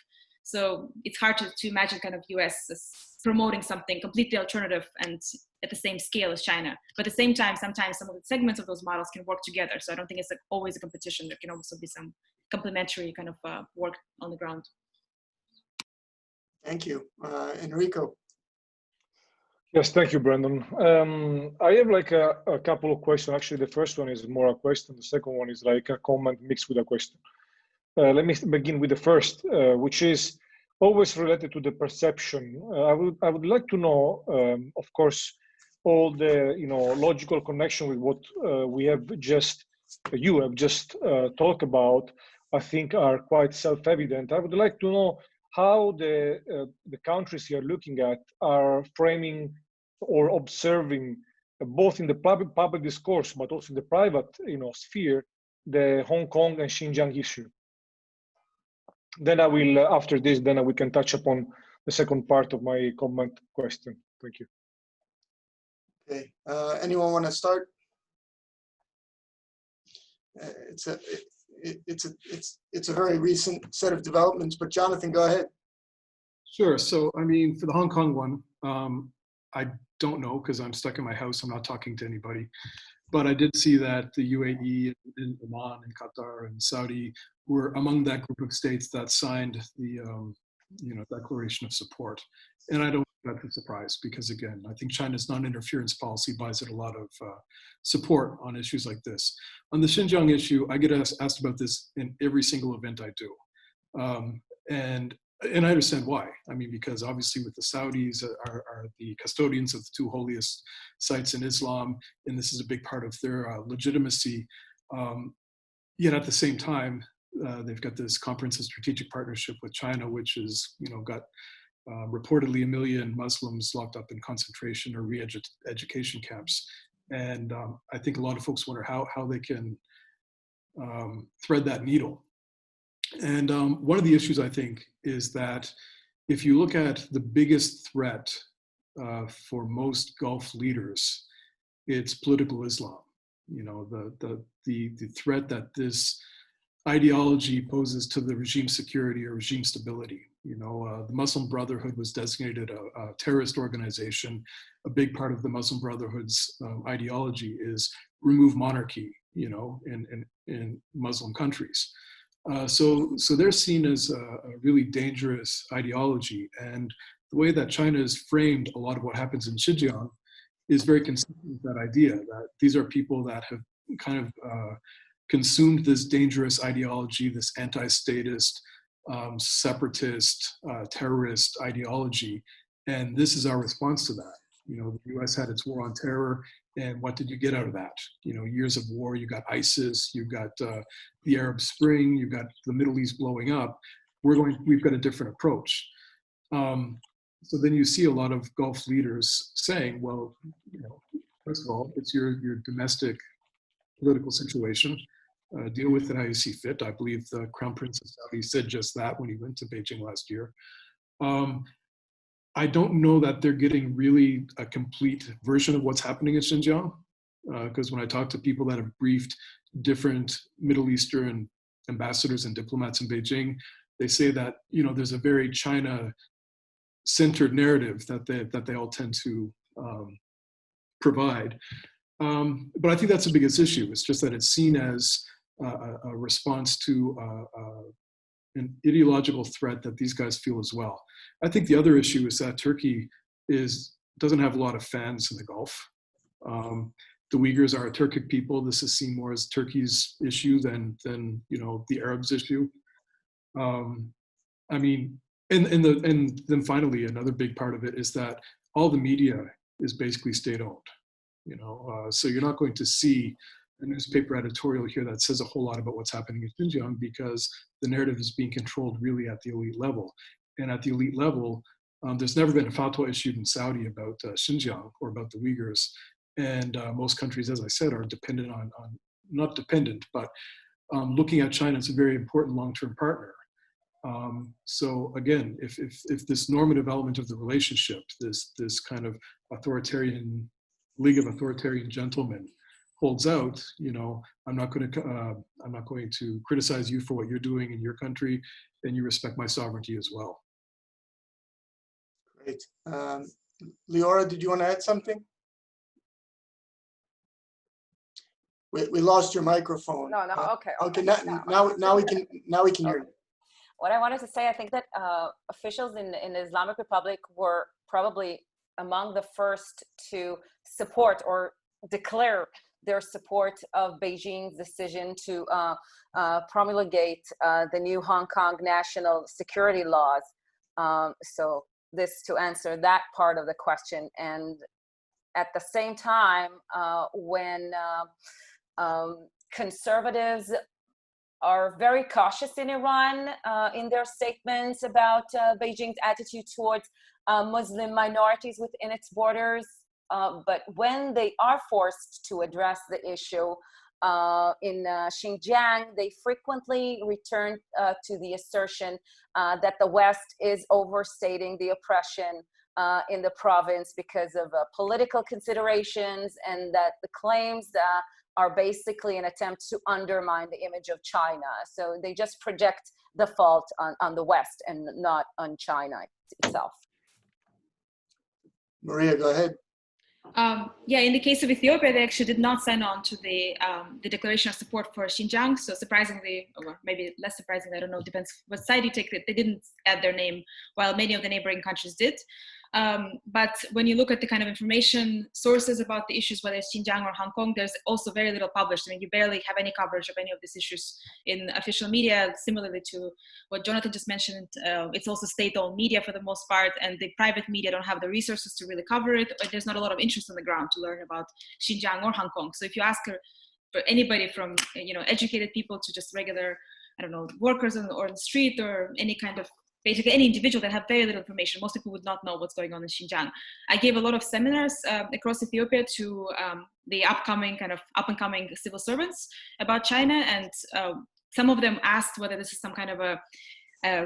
So it's hard to imagine kind of US as promoting something completely alternative and at the same scale as China. But at the same time, sometimes some of the segments of those models can work together. So I don't think it's always a competition. There can also be some complementary kind of work on the ground. Thank you. Enrico. Yes, thank you, Brendan. I have like a couple of questions. Actually, the first one is more a question. The second one is like a comment mixed with a question. Let me begin with the first, which is always related to the perception. I would like to know, of course, all the logical connection with what you have just talked about. I think are quite self-evident. I would like to know how the countries you're looking at are framing or observing, both in the public discourse, but also in the private, sphere, the Hong Kong and Xinjiang issue. Then I will, after this, then we can touch upon the second part of my comment question. Thank you. Okay, anyone want to start? It's a very recent set of developments, but Jonathan, go ahead. Sure. So, I mean, for the Hong Kong one, I don't know because I'm stuck in my house. I'm not talking to anybody. But I did see that the UAE and Oman and Qatar and Saudi were among that group of states that signed the declaration of support. And I don't think that's a surprise because, again, I think China's non-interference policy buys it a lot of support on issues like this. On the Xinjiang issue, I get asked about this in every single event I do. And I understand why. I mean, because obviously with the Saudis are the custodians of the two holiest sites in Islam, and this is a big part of their legitimacy. Yet at the same time, they've got this comprehensive strategic partnership with China, which is, got reportedly 1 million Muslims locked up in concentration or re-education camps. And I think a lot of folks wonder how they can thread that needle. And one of the issues, I think, is that if you look at the biggest threat for most Gulf leaders, it's political Islam. The threat that this ideology poses to the regime security or regime stability. The Muslim Brotherhood was designated a terrorist organization. A big part of the Muslim Brotherhood's ideology is remove monarchy, in Muslim countries. So they're seen as a really dangerous ideology. And the way that China has framed a lot of what happens in Xinjiang is very consistent with that idea, that these are people that have kind of consumed this dangerous ideology, this anti-statist, separatist, terrorist ideology. And this is our response to that. The US had its war on terror, and what did you get out of that? Years of war, you got ISIS, you got the Arab Spring, you got the Middle East blowing up. We've got a different approach. So then you see a lot of Gulf leaders saying, well, first of all, it's your domestic political situation. Deal with it how you see fit. I believe the Crown Prince of Saudi said just that when he went to Beijing last year. I don't know that they're getting really a complete version of what's happening in Xinjiang, because when I talk to people that have briefed different Middle Eastern ambassadors and diplomats in Beijing, they say that there's a very China-centered narrative that they all tend to provide. But I think that's the biggest issue. It's just that it's seen as a response to an ideological threat that these guys feel as well. I think the other issue is that Turkey doesn't have a lot of fans in the Gulf. The Uyghurs are a Turkic people. This is seen more as Turkey's issue than the Arabs' issue. I mean, and then finally, another big part of it is that all the media is basically state-owned. So you're not going to see a newspaper editorial here that says a whole lot about what's happening in Xinjiang because the narrative is being controlled really at the elite level. And at the elite level, there's never been a fatwa issued in Saudi about Xinjiang or about the Uyghurs. And most countries, as I said, are dependent on not dependent, but looking at China as a very important long-term partner. So again, if this normative element of the relationship, this kind of authoritarian league of authoritarian gentlemen holds out, I'm not going to criticize you for what you're doing in your country, and you respect my sovereignty as well. Great. Liora, did you want to add something? We lost your microphone. No, okay. Okay, now we can hear you. What I wanted to say, I think that officials in the Islamic Republic were probably among the first to support or declare their support of Beijing's decision to promulgate the new Hong Kong national security laws. So this to answer that part of the question. And at the same time, when conservatives are very cautious in Iran in their statements about Beijing's attitude towards Muslim minorities within its borders. But when they are forced to address the issue in Xinjiang, they frequently return to the assertion that the West is overstating the oppression in the province because of political considerations, and that the claims are basically an attempt to undermine the image of China. So they just project the fault on the West and not on China itself. Maria, go ahead. Yeah, in the case of Ethiopia, they actually did not sign on to the declaration of support for Xinjiang. So surprisingly, or maybe less surprisingly, I don't know, depends what side you take, that they didn't add their name, while many of the neighboring countries did. But when you look at the kind of information sources about the issues, whether it's Xinjiang or Hong Kong, there's also very little published. I mean, you barely have any coverage of any of these issues in official media. Similarly to what Jonathan just mentioned, it's also state-owned media for the most part, and the private media don't have the resources to really cover it. But there's not a lot of interest on the ground to learn about Xinjiang or Hong Kong. So if you ask for anybody from educated people to just regular, I don't know, workers or on the street, or any kind of basically any individual that have very little information, most people would not know what's going on in Xinjiang. I gave a lot of seminars across Ethiopia to the upcoming kind of up-and-coming civil servants about China, and some of them asked whether this is some kind of a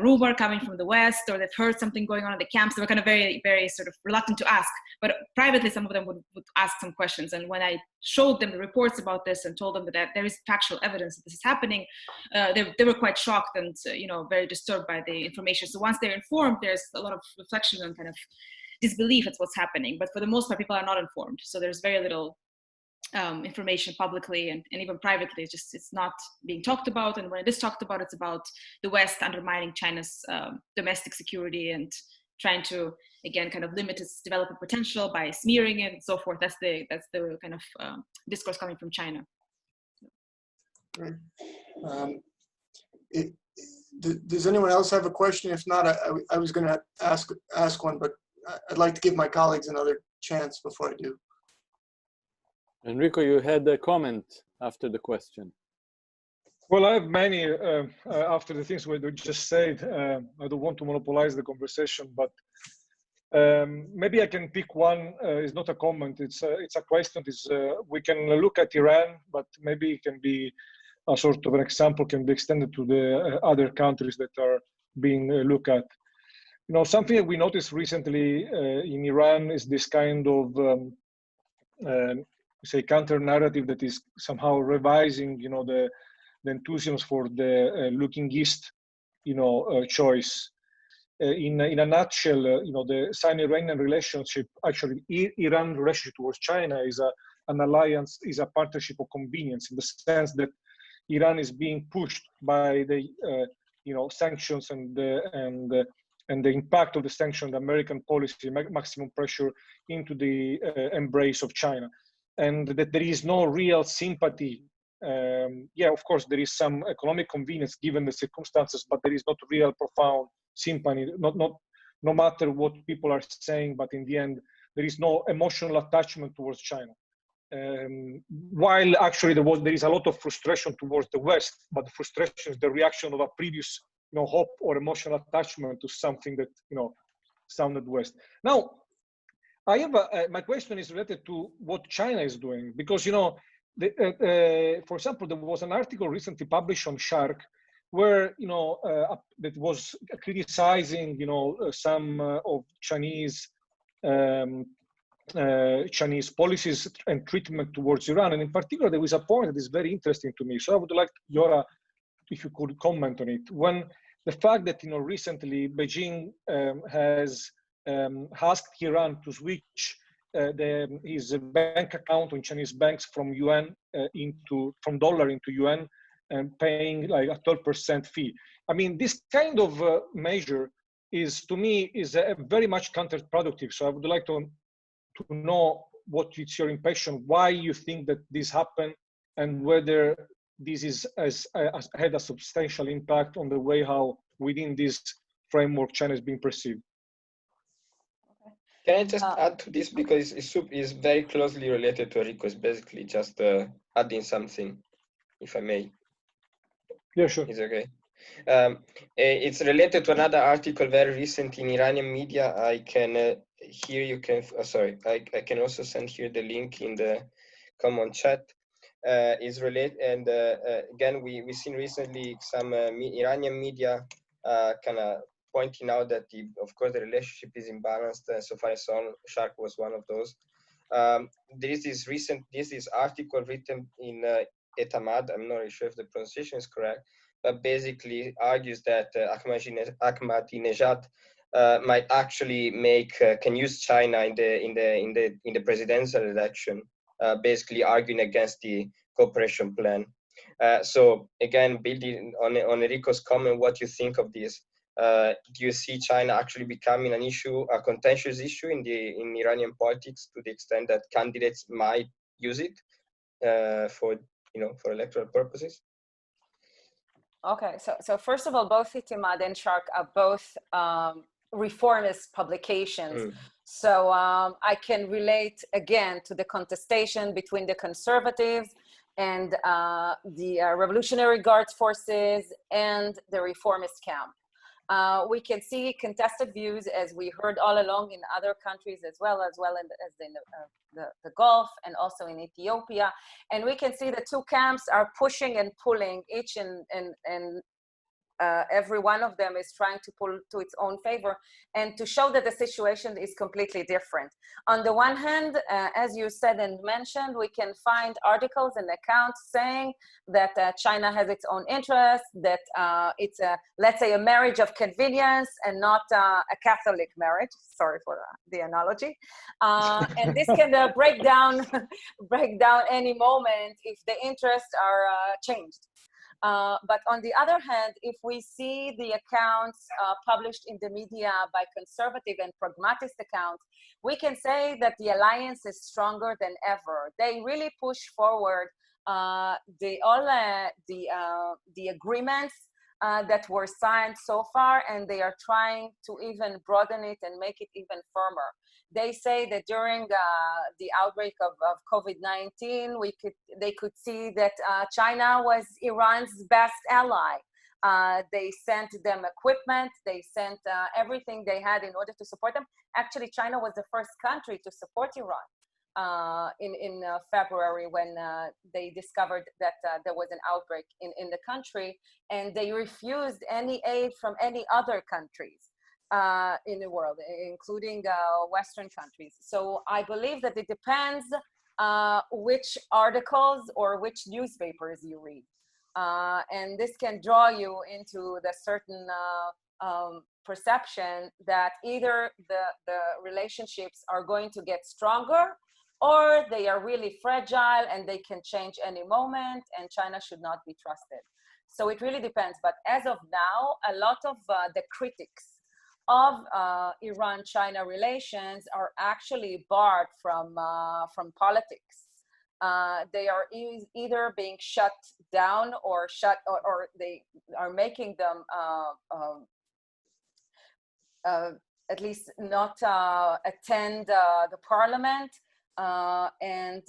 rumor coming from the West, or they've heard something going on in the camps. They were kind of very, very sort of reluctant to ask, but privately some of them would ask some questions. And when I showed them the reports about this and told them that there is factual evidence that this is happening, they were quite shocked and very disturbed by the information. So once they're informed, there's a lot of reflection and kind of disbelief at what's happening. But for the most part, people are not informed. So there's very little information publicly and even privately. It's not being talked about, and when it is talked about, it's about the West undermining China's domestic security and trying to again kind of limit its development potential by smearing it and so forth. That's the kind of discourse coming from China. Right. Does anyone else have a question? If not, I was going to ask one, but I'd like to give my colleagues another chance before I do. Enrico, you had a comment after the question. Well, I have many after the things we just said. I don't want to monopolize the conversation, but maybe I can pick one. It's not a comment. It's a question. We can look at Iran, but maybe it can be a sort of an example, can be extended to the other countries that are being looked at. Something that we noticed recently in Iran is this kind of say counter narrative that is somehow revising, the enthusiasm for the looking east, choice. In a nutshell, the Sino-Iranian relationship, actually, Iran relationship towards China is an alliance, is a partnership of convenience, in the sense that Iran is being pushed by the, sanctions and the impact of the sanction, the American policy, maximum pressure into the embrace of China. And that there is no real sympathy. Yeah, of course, there is some economic convenience given the circumstances, but there is not real profound sympathy, no matter what people are saying, but in the end, there is no emotional attachment towards China. While actually there is a lot of frustration towards the West, but the frustration is the reaction of a previous, hope or emotional attachment to something that, sounded West. Now, I have my question is related to what China is doing, because, for example, there was an article recently published on Shark where, that was criticizing, some of Chinese policies and treatment towards Iran. And in particular, there was a point that is very interesting to me. So I would like, Liora, if you could comment on it. When the fact that, recently Beijing has asked Iran to switch his bank account on Chinese banks from from dollar into yuan, and paying like a 12% fee. I mean, this kind of measure to me is very much counterproductive. So I would like to know what is your impression, why you think that this happened, and whether this has had a substantial impact on the way how within this framework China is being perceived. Can I just add to this, because it's very closely related to Enrico. It's basically just adding something, if I may. Yeah, sure. It's okay. It's related to another article very recent in Iranian media. I can here you can sorry. I can also send here the link in the common chat. Is related, and again we've seen recently some Iranian media kind of pointing out that of course the relationship is imbalanced. So far as Shark was one of those. There is this article written in Etamad. I'm not really sure if the pronunciation is correct, but basically argues that Ahmadinejad might actually can use China in the presidential election, basically arguing against the cooperation plan. So again, building on Enrico's comment, what you think of this? Do you see China actually becoming an issue, a contentious issue in Iranian politics, to the extent that candidates might use it for electoral purposes? Okay, so first of all, both Itimad and Shark are both reformist publications. So I can relate again to the contestation between the conservatives and the Revolutionary Guards forces and the reformist camp. We can see contested views, as we heard all along in other countries as well as in the Gulf and also in Ethiopia. And we can see the two camps are pushing and pulling, each and every one of them is trying to pull to its own favor and to show that the situation is completely different. On the one hand, as you said and mentioned, we can find articles and accounts saying that China has its own interests, that it's let's say a marriage of convenience and not a Catholic marriage. Sorry for the analogy. And this can break down any moment if the interests are changed. But on the other hand, if we see the accounts published in the media by conservative and pragmatist accounts, we can say that the alliance is stronger than ever. They really push forward the agreements that were signed so far, and they are trying to even broaden it and make it even firmer. They say that during the outbreak of COVID-19, they could see that China was Iran's best ally. They sent them equipment, they sent everything they had in order to support them. Actually, China was the first country to support Iran in February when they discovered that there was an outbreak in the country, and they refused any aid from any other countries in the world, including Western countries. So I believe that it depends which articles or which newspapers you read. And this can draw you into the certain perception that either the relationships are going to get stronger, or they are really fragile and they can change any moment, and China should not be trusted. So it really depends. But as of now, a lot of the critics of Iran-China relations are actually barred from politics. They are either being shut down or they are making them at least not attend the parliament, and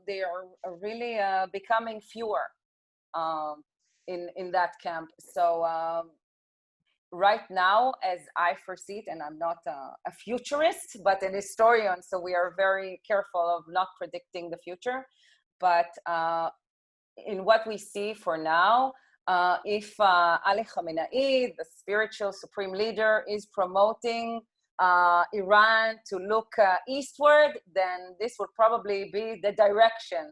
they are really becoming fewer in that camp. So right now, as I foresee it, and I'm not a futurist, but an historian, so we are very careful of not predicting the future. But in what we see for now, if Ali Khamenei, the spiritual supreme leader, is promoting Iran to look eastward, then this would probably be the direction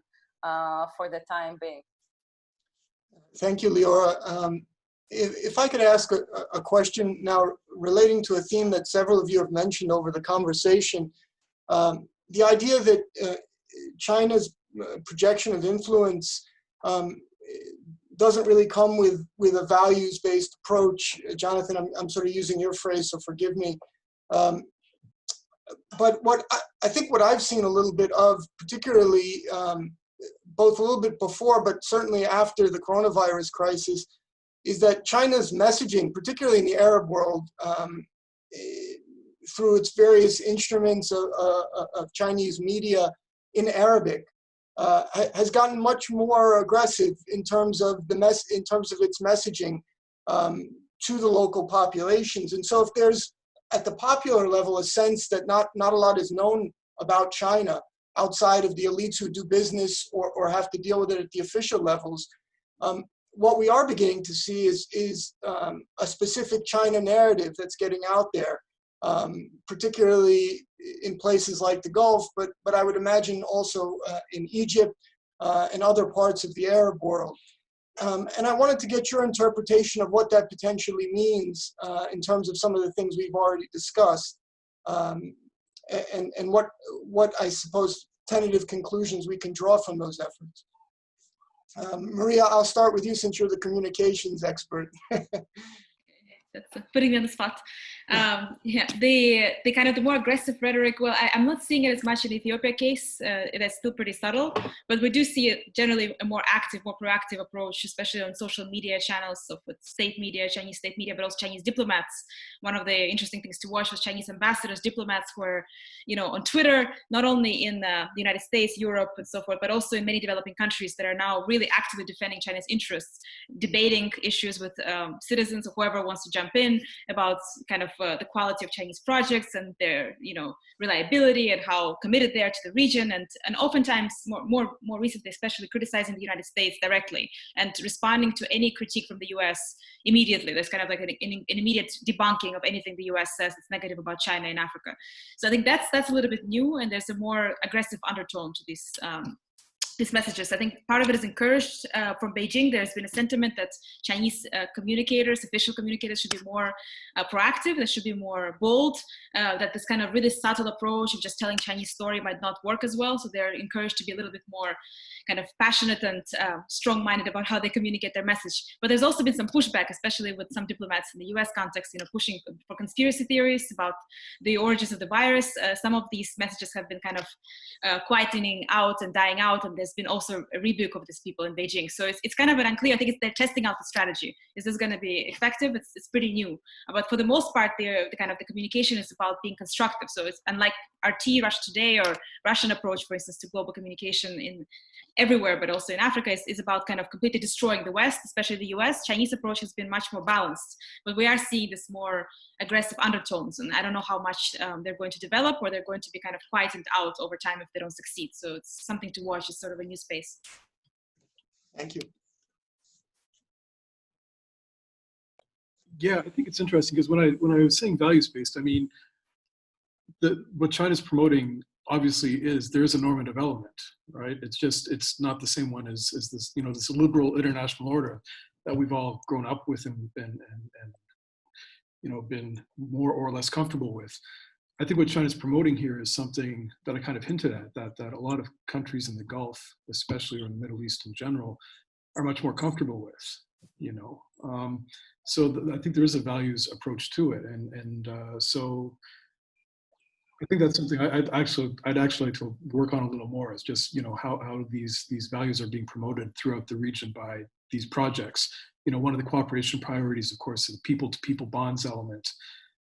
for the time being. Thank you, Liora. If I could ask a question now relating to a theme that several of you have mentioned over the conversation, the idea that China's projection of influence doesn't really come with a values-based approach. Jonathan, I'm sort of using your phrase, so forgive me. But I think what I've seen a little bit of, particularly both a little bit before, but certainly after the coronavirus crisis, is that China's messaging, particularly in the Arab world, through its various instruments of Chinese media in Arabic, has gotten much more aggressive in terms of its messaging to the local populations. And so if there's at the popular level a sense that not a lot is known about China outside of the elites who do business or have to deal with it at the official levels, what we are beginning to see is a specific China narrative that's getting out there, particularly in places like the Gulf, but I would imagine also in Egypt and other parts of the Arab world. And I wanted to get your interpretation of what that potentially means in terms of some of the things we've already discussed, and what I suppose tentative conclusions we can draw from those efforts. Maria, I'll start with you since you're the communications expert. That's putting me on the spot. Yeah, the kind of the more aggressive rhetoric, well, I'm not seeing it as much in the Ethiopia case. It is still pretty subtle, but we do see it generally a more active, more proactive approach, especially on social media channels, so with state media, Chinese state media, but also Chinese diplomats. One of the interesting things to watch was Chinese ambassadors, diplomats were, on Twitter, not only in the United States, Europe, and so forth, but also in many developing countries that are now really actively defending China's interests, debating issues with citizens or whoever wants to jump in about kind of the quality of Chinese projects and their, reliability and how committed they are to the region, and oftentimes more recently, especially criticizing the United States directly and responding to any critique from the U.S. immediately. There's kind of like an immediate debunking of anything the U.S. says that's negative about China in Africa. So I think that's a little bit new, and there's a more aggressive undertone to these messages. I think part of it is encouraged from Beijing. There's been a sentiment that Chinese communicators, official communicators, should be more proactive, they should be more bold, that this kind of really subtle approach of just telling Chinese story might not work as well. So they're encouraged to be a little bit more kind of passionate and strong-minded about how they communicate their message. But there's also been some pushback, especially with some diplomats in the US context, pushing for conspiracy theories about the origins of the virus. Some of these messages have been kind of quietening out and dying out, and there's been also a rebuke of these people in Beijing. So it's kind of an unclear. I think they're testing out the strategy. Is this going to be effective? It's pretty new. But for the most part, the kind of the communication is about being constructive. So it's unlike RT, Russia Today, or Russian approach, for instance, to global communication in everywhere, but also in Africa, is about kind of completely destroying the West, especially the US. Chinese approach has been much more balanced, but we are seeing this more aggressive undertones, and I don't know how much they're going to develop, or they're going to be kind of quietened out over time if they don't succeed. So it's something to watch. It's sort of a new space. Thank you. Yeah, I think it's interesting because when I was saying values-based, I mean, what China's promoting obviously there's a normative element, right? It's not the same one as this, this liberal international order that we've all grown up with and been more or less comfortable with. I think what China's promoting here is something that I kind of hinted at, that a lot of countries in the Gulf, especially, or in the Middle East in general, are much more comfortable with, So I think there is a values approach to it, and so I think that's something I'd actually like to work on a little more. Is just how these values are being promoted throughout the region by these projects. One of the cooperation priorities, of course, is the people-to-people bonds element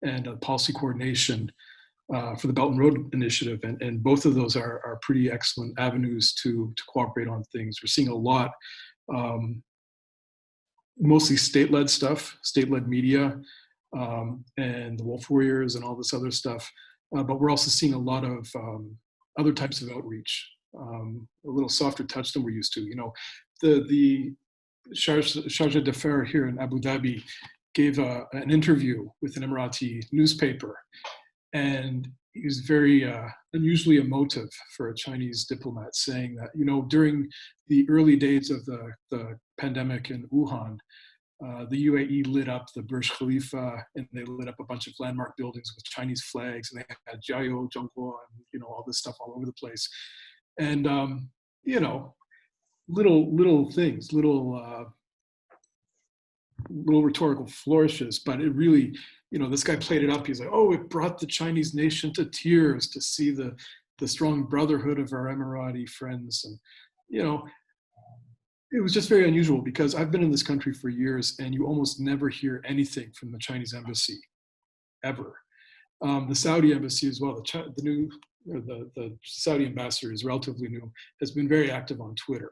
and policy coordination for the Belt and Road Initiative, and both of those are pretty excellent avenues to cooperate on things. We're seeing a lot, mostly state-led stuff, state-led media, and the Wolf Warriors and all this other stuff. But we're also seeing a lot of other types of outreach, a little softer touch than we're used to. The Chargé d'Affaires here in Abu Dhabi gave an interview with an Emirati newspaper, and he was very unusually emotive for a Chinese diplomat, saying that during the early days of the pandemic in Wuhan, the UAE lit up the Burj Khalifa, and they lit up a bunch of landmark buildings with Chinese flags, and they had Jiao, Zhongguo, and all this stuff all over the place. And little things, little rhetorical flourishes, but it really, this guy played it up. He's like, oh, it brought the Chinese nation to tears to see the strong brotherhood of our Emirati friends, and it was just very unusual because I've been in this country for years, and you almost never hear anything from the Chinese embassy, ever. The Saudi embassy as well. The new or the Saudi ambassador is relatively new, has been very active on Twitter.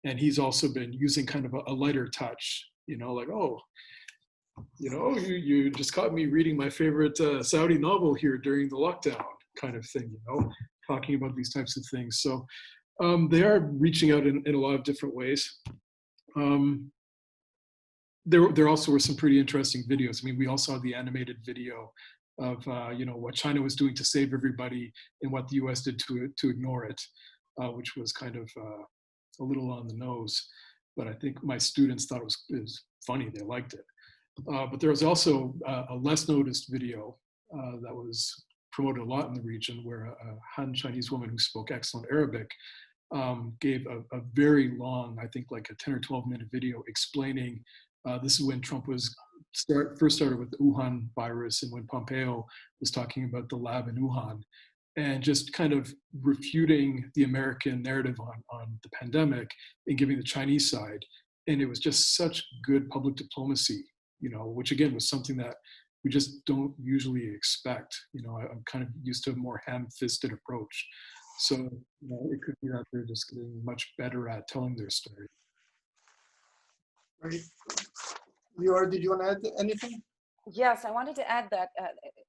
And he's also been using kind of a lighter touch, like, oh, you just caught me reading my favorite Saudi novel here during the lockdown kind of thing, talking about these types of things. So they are reaching out in a lot of different ways. There also were some pretty interesting videos. I mean, we all saw the animated video of what China was doing to save everybody and what the U.S. did to ignore it, which was kind of a little on the nose. But I think my students thought it was funny. They liked it. But there was also a less noticed video that was promoted a lot in the region, where a Han Chinese woman who spoke excellent Arabic gave a very long, I think like a 10 or 12-minute video explaining this is when Trump was first started with the Wuhan virus, and when Pompeo was talking about the lab in Wuhan, and just kind of refuting the American narrative on the pandemic and giving the Chinese side. And it was just such good public diplomacy, which again was something that we just don't usually expect. I'm kind of used to a more ham-fisted approach. So it could be that they're just getting much better at telling their story. Right. Liora, did you want to add anything? Yes, I wanted to add that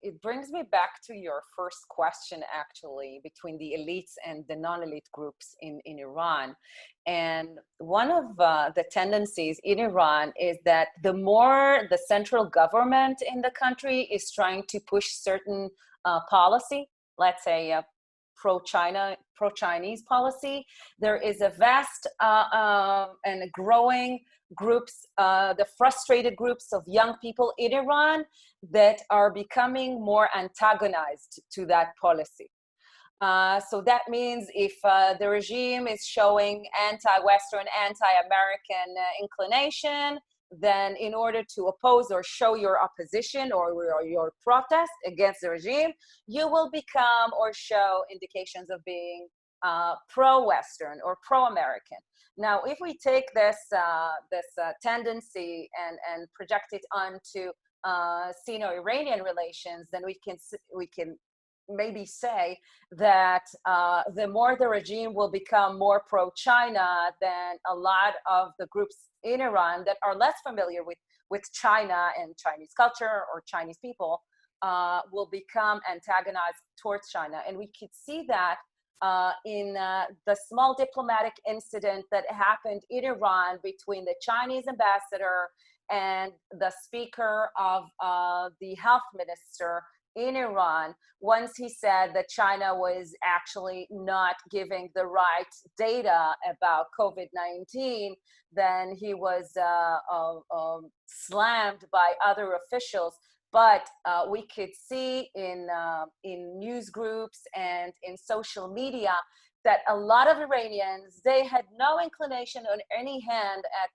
it brings me back to your first question, actually, between the elites and the non-elite groups in Iran. And one of the tendencies in Iran is that the more the central government in the country is trying to push certain policy, let's say pro-Chinese policy, there is a vast and a growing groups, the frustrated groups of young people in Iran that are becoming more antagonized to that policy. So that means if the regime is showing anti-Western, anti-American inclination, then in order to oppose or show your opposition or your protest against the regime, you will become or show indications of being pro-Western or pro-American. Now, if we take this tendency and project it onto Sino-Iranian relations, then we can maybe say that the more the regime will become more pro-China, then a lot of the groups in Iran that are less familiar with China and Chinese culture or Chinese people will become antagonized towards China. And we could see that in the small diplomatic incident that happened in Iran between the Chinese ambassador and the speaker of the health minister in Iran, once he said that China was actually not giving the right data about COVID-19, then he was slammed by other officials. But we could see in news groups and in social media that a lot of Iranians, they had no inclination on any hand at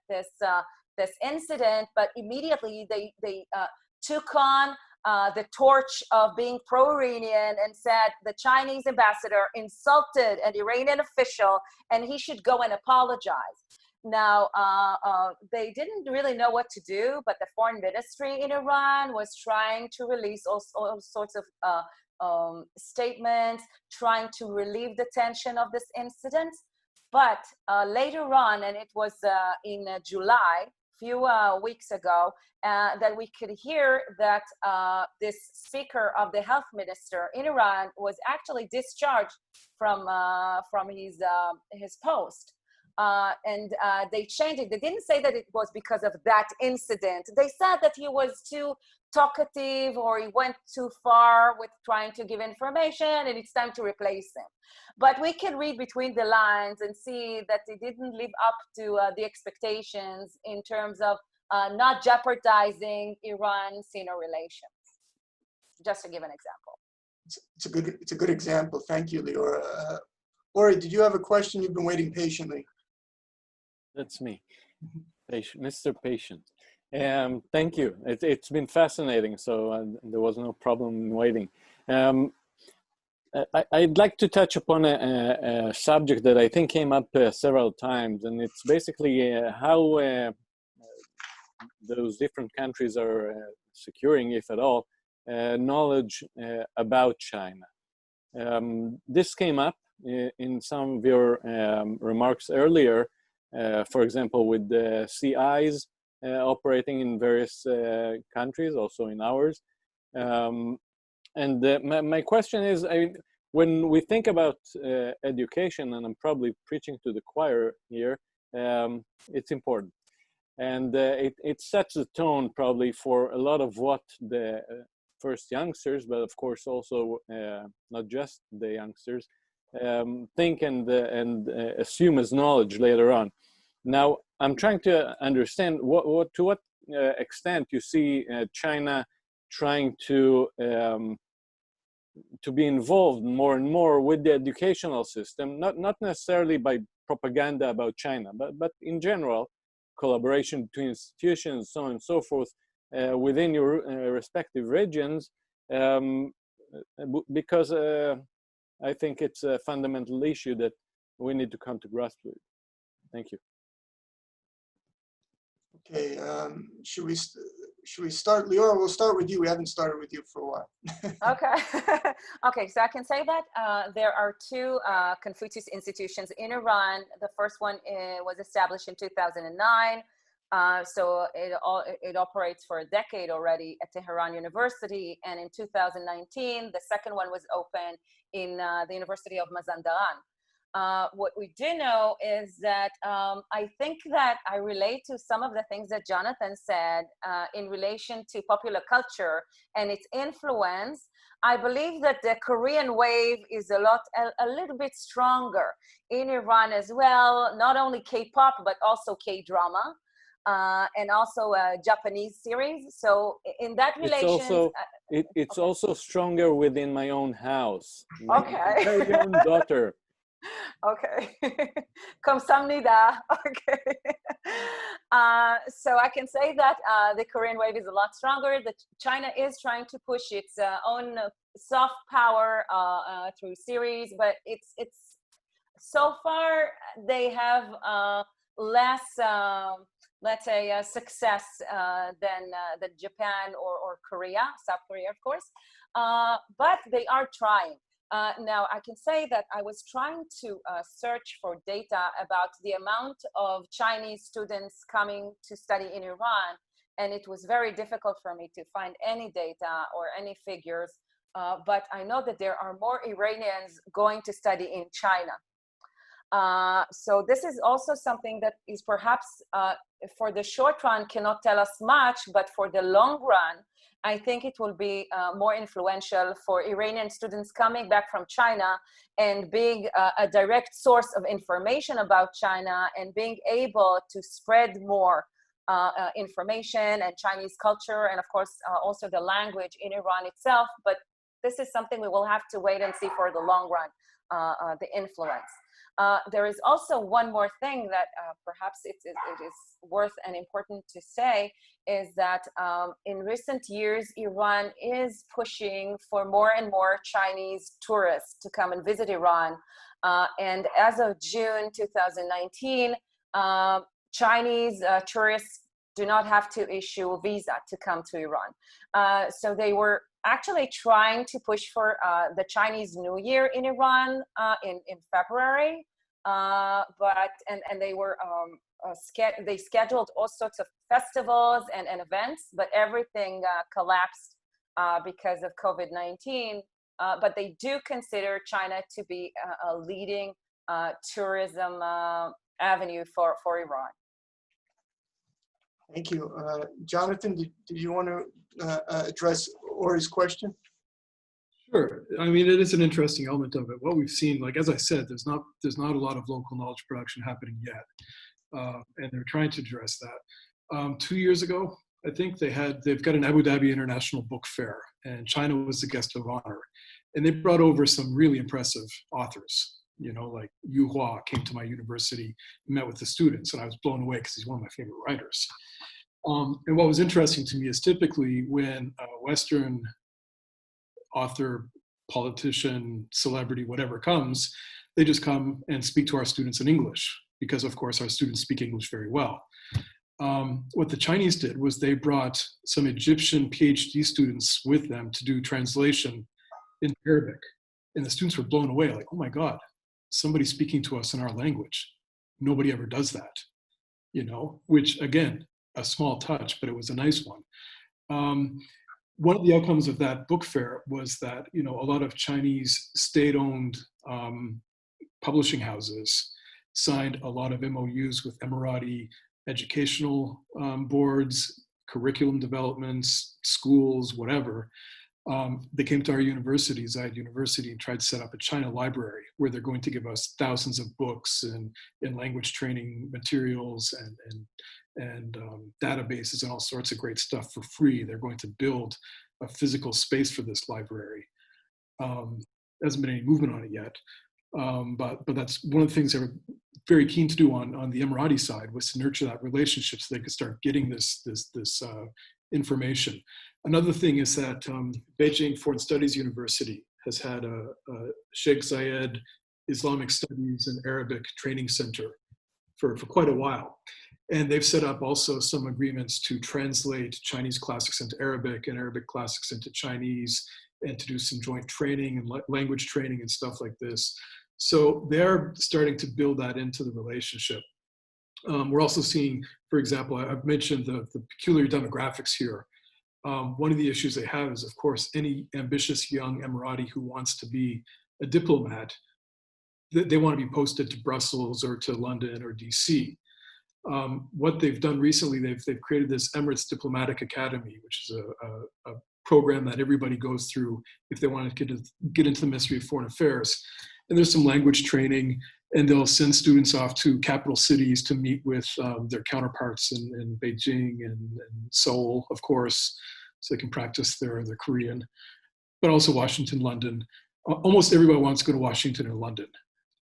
this incident, but immediately they took on the torch of being pro-Iranian and said the Chinese ambassador insulted an Iranian official and he should go and apologize. Now, they didn't really know what to do, but the foreign ministry in Iran was trying to release all sorts of statements, trying to relieve the tension of this incident. But later on, and it was in July, few weeks ago, that we could hear that this speaker of the health minister in Iran was actually discharged from his post. And they changed it. They didn't say that it was because of that incident. They said that he was too talkative or he went too far with trying to give information and it's time to replace him. But we can read between the lines and see that they didn't live up to the expectations in terms of not jeopardizing Iran-Sino relations. Just to give an example. It's a good example. Thank you, Liora. Ori, did you have a question? You've been waiting patiently. That's me, Mr. Patient. Thank you. It's been fascinating, so there was no problem in waiting. I'd like to touch upon a subject that I think came up several times, and it's basically how those different countries are securing, if at all, knowledge about China. This came up in some of your remarks earlier, for example, with the CIs operating in various countries, also in ours. My question is, when we think about education, and I'm probably preaching to the choir here, it's important. And it sets the tone probably for a lot of what the first youngsters, but of course also not just the youngsters, think and assume as knowledge later on. Now, I'm trying to understand to what extent you see China trying to be involved more and more with the educational system, not necessarily by propaganda about China, but in general, collaboration between institutions, so on and so forth, within your respective regions, because I think it's a fundamental issue that we need to come to grasp with. Thank you. Okay, should we start? Liora, we'll start with you. We haven't started with you for a while. Okay. Okay, so I can say that there are two Confucius institutions in Iran. The first one was established in 2009. So it operates for a decade already at Tehran University. And in 2019, the second one was opened in the University of Mazandaran. What we do know is that I think that I relate to some of the things that Jonathan said in relation to popular culture and its influence. I believe that the Korean wave is a little bit stronger in Iran as well, not only K-pop, but also K-drama. And also a Japanese series. So in that relation, it's also stronger within my own house. Okay. My very own daughter. Okay. 감사합니다. Okay. So I can say that the Korean wave is a lot stronger. That China is trying to push its own soft power through series, but it's so far they have less. Let's say success than Japan or Korea, South Korea, of course, but they are trying. Now, I can say that I was trying to search for data about the amount of Chinese students coming to study in Iran, and it was very difficult for me to find any data or any figures, but I know that there are more Iranians going to study in China. So this is also something that is perhaps for the short run cannot tell us much, but for the long run, I think it will be more influential for Iranian students coming back from China and being a direct source of information about China and being able to spread more information and Chinese culture and of course also the language in Iran itself. But this is something we will have to wait and see for the long run, the influence. There is also one more thing that perhaps it is worth and important to say is that in recent years, Iran is pushing for more and more Chinese tourists to come and visit Iran. And as of June 2019, Chinese tourists do not have to issue a visa to come to Iran. So they were actually trying to push for the Chinese New Year in Iran in February, but they were they scheduled all sorts of festivals and events, but everything collapsed because of COVID-19. But they do consider China to be a leading tourism avenue for Iran. Thank you. Jonathan, did you want to address Ori's question? Sure. I mean, it is an interesting element of it. What we've seen, like as I said, there's not a lot of local knowledge production happening yet, and they're trying to address that. 2 years ago, I think they've got an Abu Dhabi International Book Fair, and China was the guest of honor, and they brought over some really impressive authors. You know, like Yu Hua came to my university, met with the students, and I was blown away because he's one of my favorite writers. And what was interesting to me is typically when a Western author, politician, celebrity, whatever comes, they just come and speak to our students in English because, of course, our students speak English very well. What the Chinese did was they brought some Egyptian PhD students with them to do translation in Arabic. And the students were blown away, like, oh my God, somebody's speaking to us in our language. Nobody ever does that, which again, a small touch, but it was a nice one. One of the outcomes of that book fair was that, a lot of Chinese state-owned publishing houses signed a lot of MOUs with Emirati educational boards, curriculum developments, schools, whatever. They came to our university, Zayed University, and tried to set up a China library where they're going to give us thousands of books and language training materials and databases and all sorts of great stuff for free. They're going to build a physical space for this library. There hasn't been any movement on it yet, but that's one of the things they were very keen to do on the Emirati side, was to nurture that relationship so they could start getting this information. Another thing is that Beijing Foreign Studies University has had a Sheikh Zayed Islamic Studies and Arabic Training Center for quite a while. And they've set up also some agreements to translate Chinese classics into Arabic and Arabic classics into Chinese, and to do some joint training and language training and stuff like this. So they're starting to build that into the relationship. We're also seeing, for example, I've mentioned the peculiar demographics here. One of the issues they have is, of course, any ambitious young Emirati who wants to be a diplomat, they want to be posted to Brussels or to London or DC. What they've done recently, they've created this Emirates Diplomatic Academy, which is a program that everybody goes through if they want to get into the Ministry of Foreign Affairs. And there's some language training, and they'll send students off to capital cities to meet with their counterparts in Beijing and Seoul, of course, so they can practice their Korean, but also Washington, London. Almost everybody wants to go to Washington or London.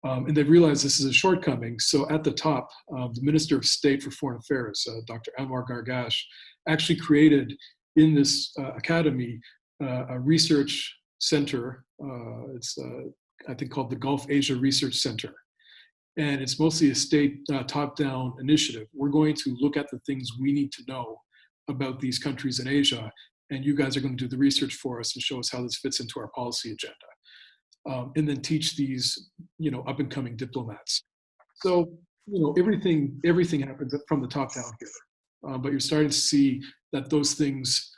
And they've realized this is a shortcoming. So at the top, the Minister of State for Foreign Affairs, Dr. Anwar Gargash, actually created in this academy a research center. It's I think called the Gulf Asia Research Center. And it's mostly a state top-down initiative. We're going to look at the things we need to know about these countries in Asia, and you guys are going to do the research for us and show us how this fits into our policy agenda. And then teach these, up-and-coming diplomats. So, everything happens from the top down here. But you're starting to see that those things,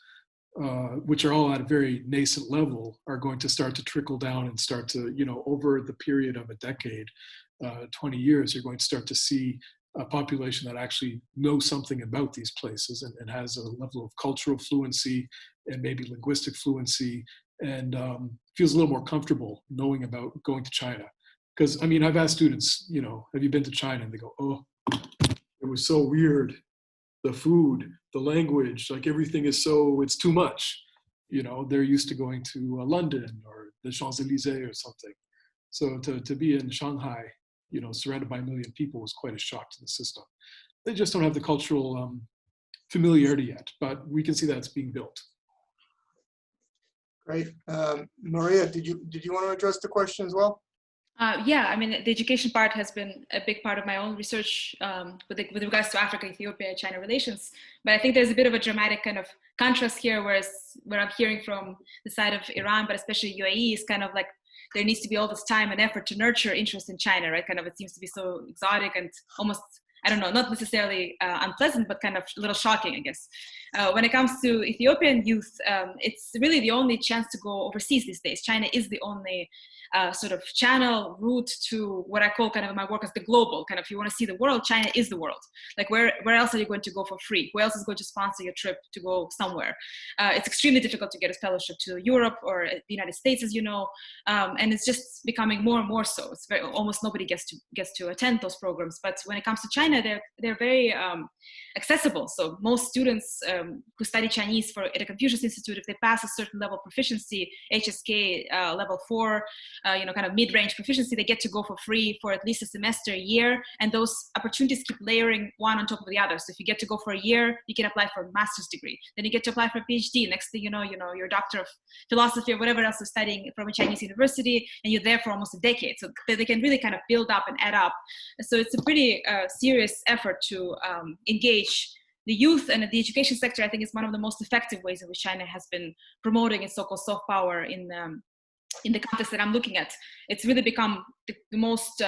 which are all at a very nascent level, are going to start to trickle down and start to, over the period of a decade, 20 years, you're going to start to see a population that actually knows something about these places and has a level of cultural fluency and maybe linguistic fluency, and feels a little more comfortable knowing about going to China. Because, I've asked students, have you been to China? And they go, oh, it was so weird. The food, the language, like everything is it's too much. They're used to going to London or the Champs-Élysées or something. So to be in Shanghai, surrounded by 1 million people was quite a shock to the system. They just don't have the cultural familiarity yet, but we can see that it's being built. Great. Maria, did you want to address the question as well? Yeah, the education part has been a big part of my own research with regards to Africa, Ethiopia, China relations. But I think there's a bit of a dramatic kind of contrast here, whereas what I'm hearing from the side of Iran, but especially UAE, is kind of like there needs to be all this time and effort to nurture interest in China, right? Kind of it seems to be so exotic and almost, I don't know, not necessarily unpleasant, but kind of a little shocking, I guess. When it comes to Ethiopian youth, it's really the only chance to go overseas these days. China is the only sort of channel route to what I call kind of in my work as the global, kind of, if you want to see the world, China is the world. Like where else are you going to go for free? Who else is going to sponsor your trip to go somewhere? It's extremely difficult to get a fellowship to Europe or the United States, as you know, and it's just becoming more and more so. It's almost nobody gets to attend those programs. But when it comes to China, they're very accessible. So most students who study Chinese at the Confucius Institute, if they pass a certain level of proficiency, HSK level 4, kind of mid-range proficiency, they get to go for free for at least a semester, a year, and those opportunities keep layering one on top of the other. So if you get to go for a year, you can apply for a master's degree. Then you get to apply for a PhD. Next thing you know, your doctor of philosophy or whatever else you're studying from a Chinese university, and you're there for almost a decade. So they can really kind of build up and add up. So it's a pretty serious effort to engage the youth, and the education sector, I think, is one of the most effective ways in which China has been promoting its so-called soft power in in the context that I'm looking at. It's really become the most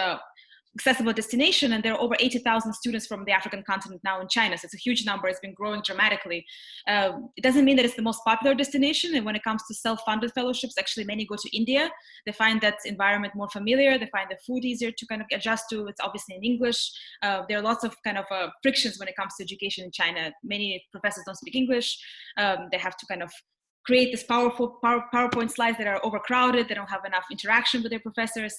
accessible destination, and there are over 80,000 students from the African continent now in China. So it's a huge number. It's been growing dramatically. It doesn't mean that it's the most popular destination. And when it comes to self-funded fellowships, actually many go to India. They find that environment more familiar. They find the food easier to kind of adjust to. It's obviously in English. There are lots of kind of frictions when it comes to education in China. Many professors don't speak English. They have to kind of create these powerful PowerPoint slides that are overcrowded. They don't have enough interaction with their professors.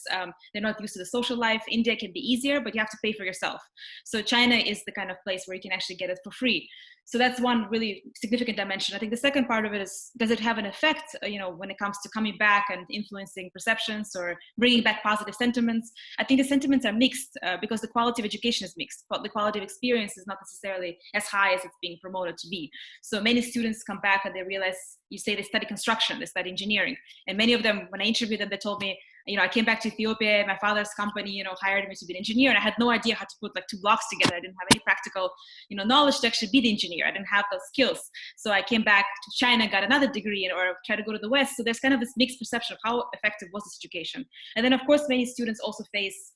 They're not used to the social life. India can be easier, but you have to pay for yourself. So China is the kind of place where you can actually get it for free. So that's one really significant dimension. I think the second part of it is, does it have an effect, when it comes to coming back and influencing perceptions or bringing back positive sentiments? I think the sentiments are mixed because the quality of education is mixed, but the quality of experience is not necessarily as high as it's being promoted to be. So many students come back and they realize, you say they study construction, they study engineering. And many of them, when I interviewed them, they told me, I came back to Ethiopia, my father's company, hired me to be an engineer, and I had no idea how to put like two blocks together. I didn't have any practical, knowledge to actually be the engineer. I didn't have those skills. So I came back to China, got another degree, or tried to go to the West. So there's kind of this mixed perception of how effective was this education. And then of course, many students also face,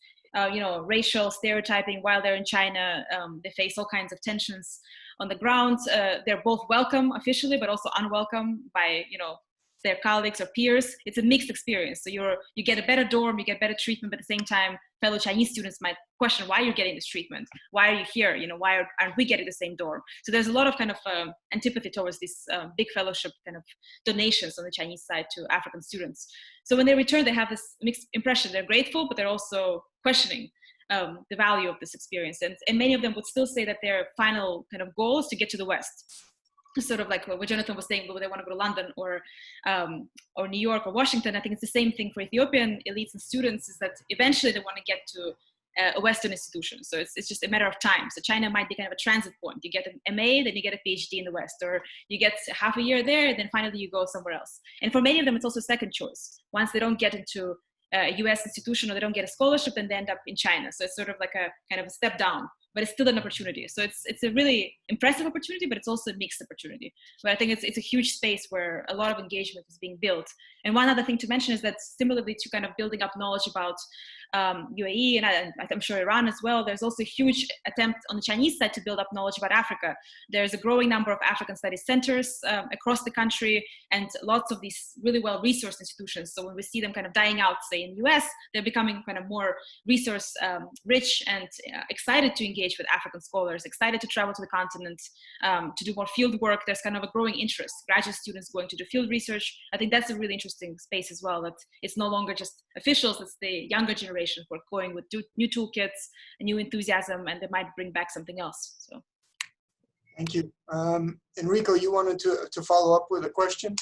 racial stereotyping while they're in China. They face all kinds of tensions on the ground. They're both welcome officially, but also unwelcome by, their colleagues or peers. It's a mixed experience. So you get a better dorm, you get better treatment, but at the same time, fellow Chinese students might question why you're getting this treatment. Why are you here? Why aren't we getting the same dorm? So there's a lot of kind of antipathy towards these big fellowship kind of donations on the Chinese side to African students. So when they return, they have this mixed impression. They're grateful, but they're also questioning the value of this experience. And many of them would still say that their final kind of goal is to get to the West. Sort of like what Jonathan was saying, whether they want to go to London or New York or Washington. I think it's the same thing for Ethiopian elites and students, is that eventually they want to get to a Western institution. So it's just a matter of time. So China might be kind of a transit point. You get an MA, then you get a PhD in the West, or you get half a year there, then finally you go somewhere else. And for many of them, it's also a second choice. Once they don't get into a US institution or they don't get a scholarship, then they end up in China. So it's sort of like a kind of a step down, but it's still an opportunity. So it's a really impressive opportunity, but it's also a mixed opportunity. But I think it's a huge space where a lot of engagement is being built. And one other thing to mention is that similarly to kind of building up knowledge about UAE and I'm sure Iran as well, there's also a huge attempt on the Chinese side to build up knowledge about Africa. There's a growing number of African studies centers across the country, and lots of these really well-resourced institutions. So when we see them kind of dying out, say in the US, they're becoming kind of more resource rich and excited to engage with African scholars, excited to travel to the continent, to do more field work. There's kind of a growing interest, graduate students going to do field research. I think that's a really interesting space as well, that it's no longer just officials, it's the younger generation who are going with new toolkits, a new enthusiasm, and they might bring back something else. So, thank you. Enrico, you wanted to follow up with a question?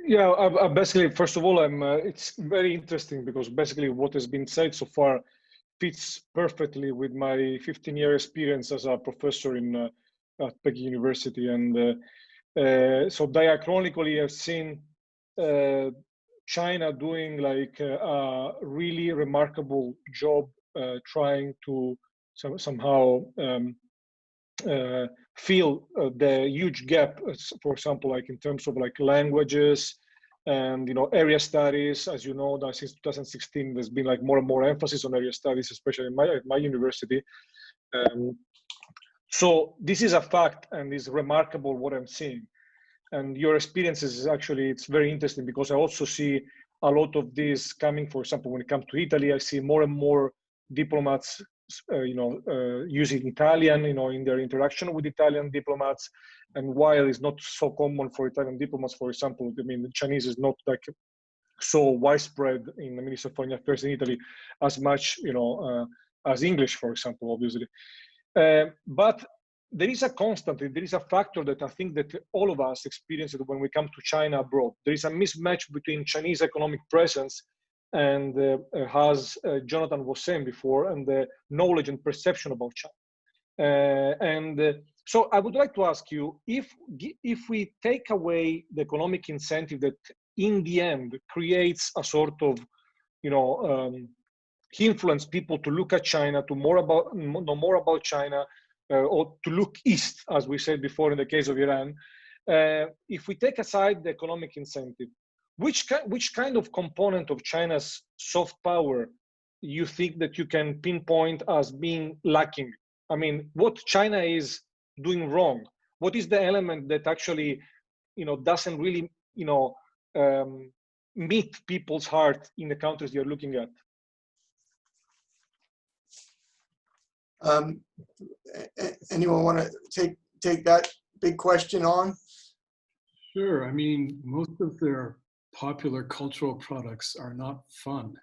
Yeah, I basically, first of all, it's very interesting because basically what has been said so far fits perfectly with my 15-year experience as a professor at Peking University. And so diachronically, I've seen China doing like a really remarkable job trying to somehow fill the huge gap, for example, like in terms of like languages and area studies. As you know, that since 2016 there's been like more and more emphasis on area studies, especially at my university. So this is a fact, and it's remarkable what I'm seeing. And your experiences is actually, it's very interesting because I also see a lot of this coming. For example, when it comes to Italy, I see more and more diplomats using Italian, in their interaction with Italian diplomats. And while it's not so common for Italian diplomats, for example, I mean, the Chinese is not like so widespread in the Ministry of Foreign Affairs in Italy as much, as English, for example, obviously. But there is a constant, there is a factor that I think that all of us experience it when we come to China abroad. There is a mismatch between Chinese economic presence and, as Jonathan was saying before, and the knowledge and perception about China. So I would like to ask you, if we take away the economic incentive that in the end creates a sort of, influence people to look at China, to know more about China, or to look east, as we said before in the case of Iran, if we take aside the economic incentive, which kind of component of China's soft power you think that you can pinpoint as being lacking? I mean, what China is doing wrong? What is the element that actually, doesn't really, meet people's heart in the countries you're looking at? Anyone want to take that big question on? Sure. I mean, most of their popular cultural products are not fun,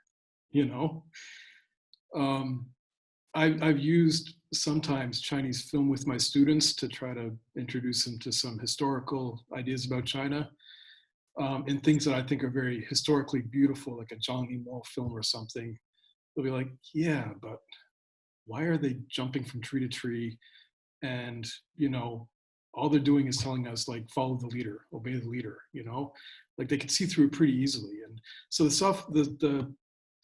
I've used sometimes Chinese film with my students to try to introduce them to some historical ideas about China, and things that I think are very historically beautiful, like a Zhang Yimou film or something. They'll be like, yeah, but why are they jumping from tree to tree? And, all they're doing is telling us, like, follow the leader, obey the leader, like they could see through it pretty easily. And so the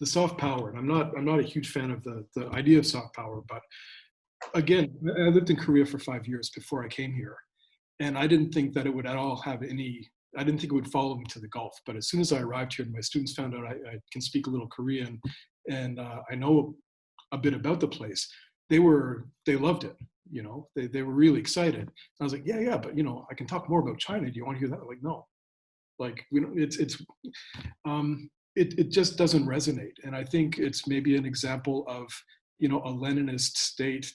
soft power, and I'm not a huge fan of the idea of soft power, but again, I lived in Korea for 5 years before I came here. And I didn't think that it would at all have I didn't think it would follow me to the Gulf. But as soon as I arrived here and my students found out I can speak a little Korean and I know a bit about the place, they loved it. They were really excited. I was like, yeah, but I can talk more about China. Do you want to hear that? Like, no, like it just doesn't resonate. And I think it's maybe an example of, a Leninist state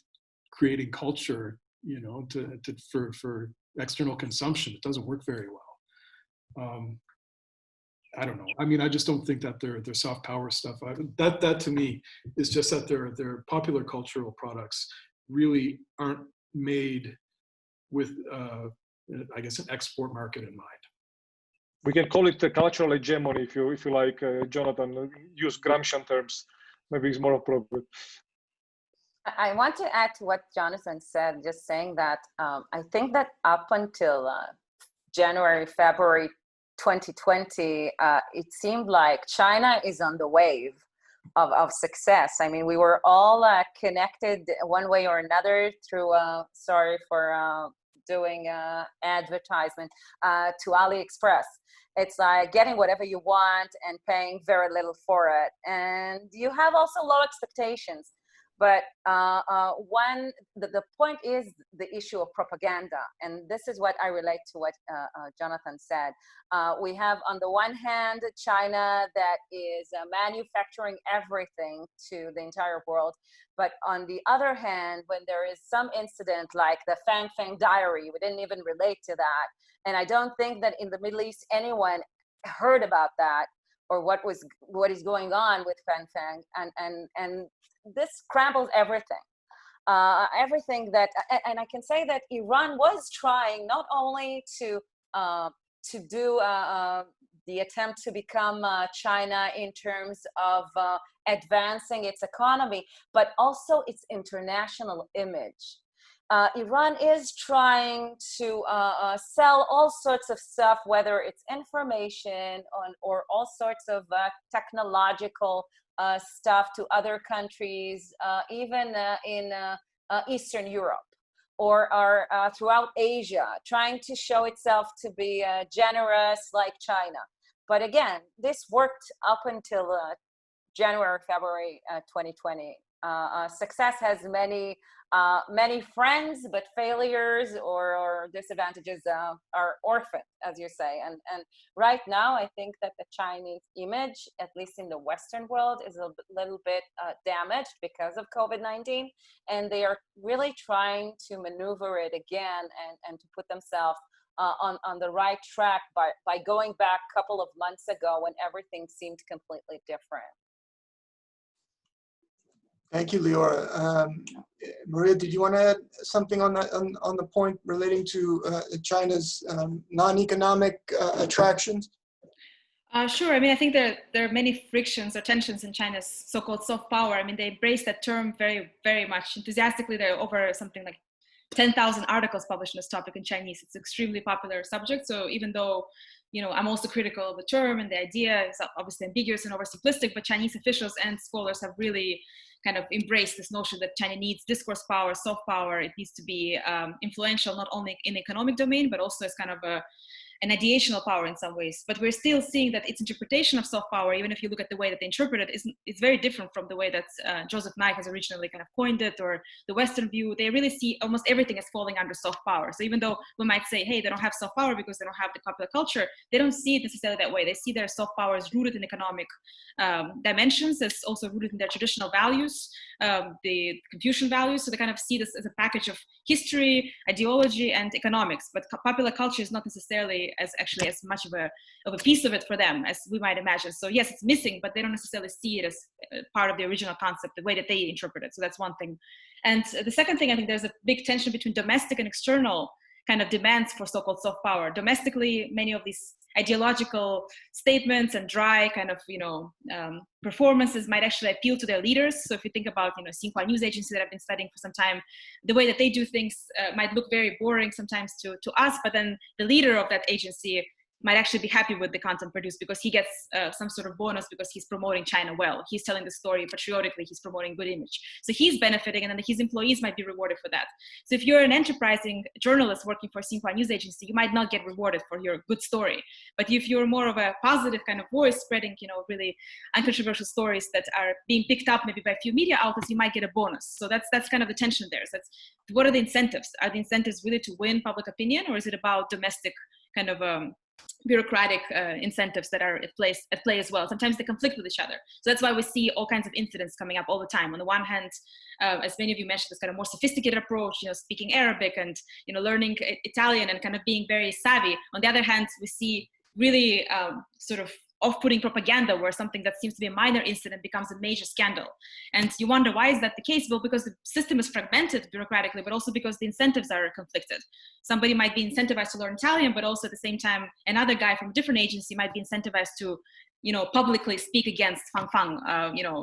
creating culture, for external consumption. It doesn't work very well. I don't know. I mean, I just don't think that their soft power stuff, that to me is just that their popular cultural products really aren't made with, I guess, an export market in mind. We can call it a cultural hegemony if you like, Jonathan. Use Gramscian terms. Maybe it's more appropriate. I want to add to what Jonathan said, just saying that I think that up until January, February 2020, it seemed like China is on the wave of success. I mean, we were all connected one way or another through, sorry for doing advertisement, to AliExpress. It's like getting whatever you want and paying very little for it. And you have also low expectations. But the point is the issue of propaganda. And this is what I relate to what Jonathan said. We have, on the one hand, China that is manufacturing everything to the entire world. But on the other hand, when there is some incident like the Fang Fang diary, we didn't even relate to that. And I don't think that in the Middle East, anyone heard about that or what is going on with Fang Fang. And this scrambles everything. Everything that, and I can say that Iran was trying not only to do the attempt to become China in terms of advancing its economy, but also its international image. Iran is trying to sell all sorts of stuff, whether it's information or all sorts of technological stuff to other countries, even in Eastern Europe or throughout Asia, trying to show itself to be generous like China. But again, this worked up until January, February 2020. Success has many friends, but failures or disadvantages are orphaned, as you say. And right now, I think that the Chinese image, at least in the Western world, is a little bit damaged because of COVID-19. And they are really trying to maneuver it again and to put themselves on the right track by going back a couple of months ago when everything seemed completely different. Thank you, Liora. Maria, did you want to add something on that, on the point relating to China's non-economic attractions? Sure. I mean, I think there are many frictions or tensions in China's so-called soft power. I mean, they embrace that term very, very much enthusiastically. There are over something like 10,000 articles published on this topic in Chinese. It's an extremely popular subject. So even though, I'm also critical of the term and the idea is obviously ambiguous and oversimplistic, but Chinese officials and scholars have really kind of embraced this notion that China needs discourse power, soft power. It needs to be influential, not only in the economic domain, but also as kind of an ideational power in some ways. But we're still seeing that its interpretation of soft power, even if you look at the way that they interpret it, is very different from the way that Joseph Nye has originally kind of coined it, or the Western view. They really see almost everything as falling under soft power. So even though we might say, hey, they don't have soft power because they don't have the popular culture, they don't see it necessarily that way. They see their soft power as rooted in economic dimensions, as also rooted in their traditional values, the Confucian values. So they kind of see this as a package of history, ideology, and economics. But popular culture is not necessarily as much of a piece of it for them as we might imagine. So yes, it's missing, but they don't necessarily see it as part of the original concept, the way that they interpret it. So that's one thing. And the second thing, I think there's a big tension between domestic and external kind of demands for so-called soft power. Domestically, many of these ideological statements and dry kind of, performances might actually appeal to their leaders. So if you think about, Xinhua news agency that I've been studying for some time, the way that they do things might look very boring sometimes to us, but then the leader of that agency might actually be happy with the content produced because he gets some sort of bonus because he's promoting China well. He's telling the story patriotically, he's promoting good image. So he's benefiting, and then his employees might be rewarded for that. So if you're an enterprising journalist working for a Xinhua news agency, you might not get rewarded for your good story. But if you're more of a positive kind of voice, spreading, really uncontroversial stories that are being picked up maybe by a few media outlets, you might get a bonus. So that's kind of the tension there. So what are the incentives? Are the incentives really to win public opinion, or is it about domestic kind of bureaucratic incentives that are at play as well? Sometimes they conflict with each other. So that's why we see all kinds of incidents coming up all the time. On the one hand, as many of you mentioned, this kind of more sophisticated approach, speaking Arabic and learning Italian and kind of being very savvy. On the other hand, we see really sort of off-putting propaganda where something that seems to be a minor incident becomes a major scandal. And you wonder, why is that the case? Well, because the system is fragmented bureaucratically, but also because the incentives are conflicted. Somebody might be incentivized to learn Italian, but also at the same time, another guy from a different agency might be incentivized to publicly speak against Fang,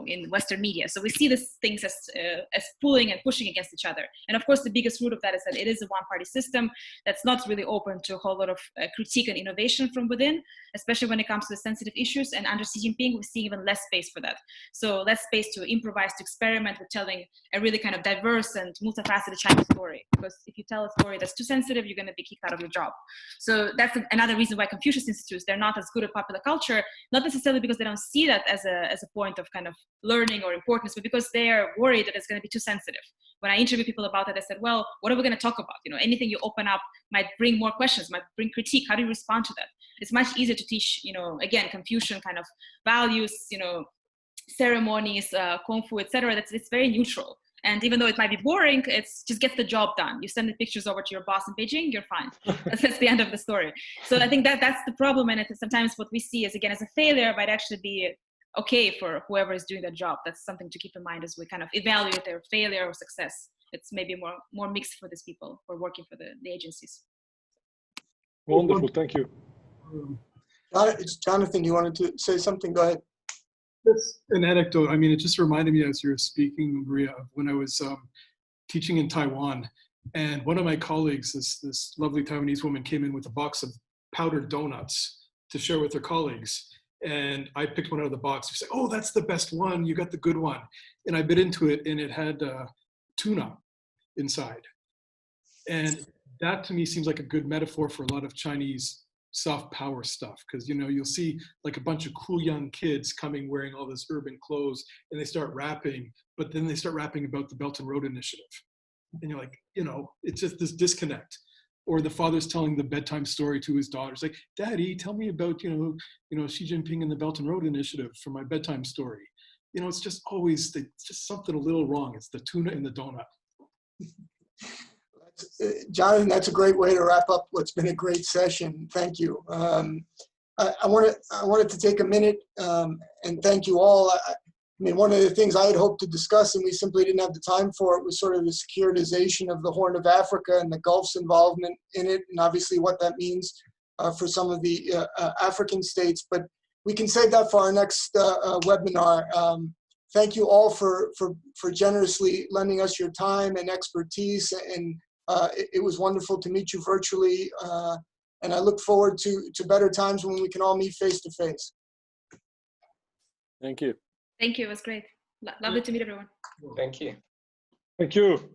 in Western media. So we see these things as pulling and pushing against each other. And of course, the biggest root of that is that it is a one-party system that's not really open to a whole lot of critique and innovation from within, especially when it comes to the sensitive issues. And under Xi Jinping, we see even less space for that. So less space to improvise, to experiment with telling a really kind of diverse and multifaceted Chinese story. Because if you tell a story that's too sensitive, you're going to be kicked out of your job. So that's another reason why Confucius Institutes, they're not as good at popular culture, not necessarily because they don't see that as a point of kind of learning or importance, but because they're worried that it's going to be too sensitive. When I interview people about it, I said, well, what are we going to talk about? Anything you open up might bring more questions, might bring critique. How do you respond to that? It's much easier to teach, again, Confucian kind of values, ceremonies, Kung Fu, etc. It's very neutral. And even though it might be boring, it's just gets the job done. You send the pictures over to your boss in Beijing, you're fine. That's the end of the story. So I think that's the problem. And sometimes what we see as a failure might actually be okay for whoever is doing that job. That's something to keep in mind as we kind of evaluate their failure or success. It's maybe more mixed for these people who are working for the agencies. Wonderful, thank you. It's Jonathan, you wanted to say something? Go ahead. That's an anecdote. I mean, it just reminded me as you were speaking, Maria, of when I was teaching in Taiwan. And one of my colleagues, this lovely Taiwanese woman, came in with a box of powdered donuts to share with her colleagues. And I picked one out of the box. She said, oh, that's the best one. You got the good one. And I bit into it, and it had tuna inside. And that to me seems like a good metaphor for a lot of Chinese soft power stuff, because you'll see like a bunch of cool young kids coming wearing all this urban clothes, and they start rapping, but then they start rapping about the Belt and Road Initiative, and you're like, it's just this disconnect. Or the father's telling the bedtime story to his daughters, like, Daddy, tell me about Xi Jinping and the Belt and Road Initiative for my bedtime story. It's just always it's just something a little wrong. It's the tuna in the donut. Jonathan, that's a great way to wrap up what's been a great session. Thank you. I wanted to take a minute and thank you all. I mean, one of the things I had hoped to discuss, and we simply didn't have the time for it, was sort of the securitization of the Horn of Africa and the Gulf's involvement in it, and obviously what that means for some of the African states. But we can save that for our next webinar. Thank you all for generously lending us your time and expertise, and it was wonderful to meet you virtually, and I look forward to better times when we can all meet face to face. Thank you. Thank you. It was great. Lovely to meet everyone. Thank you. Thank you.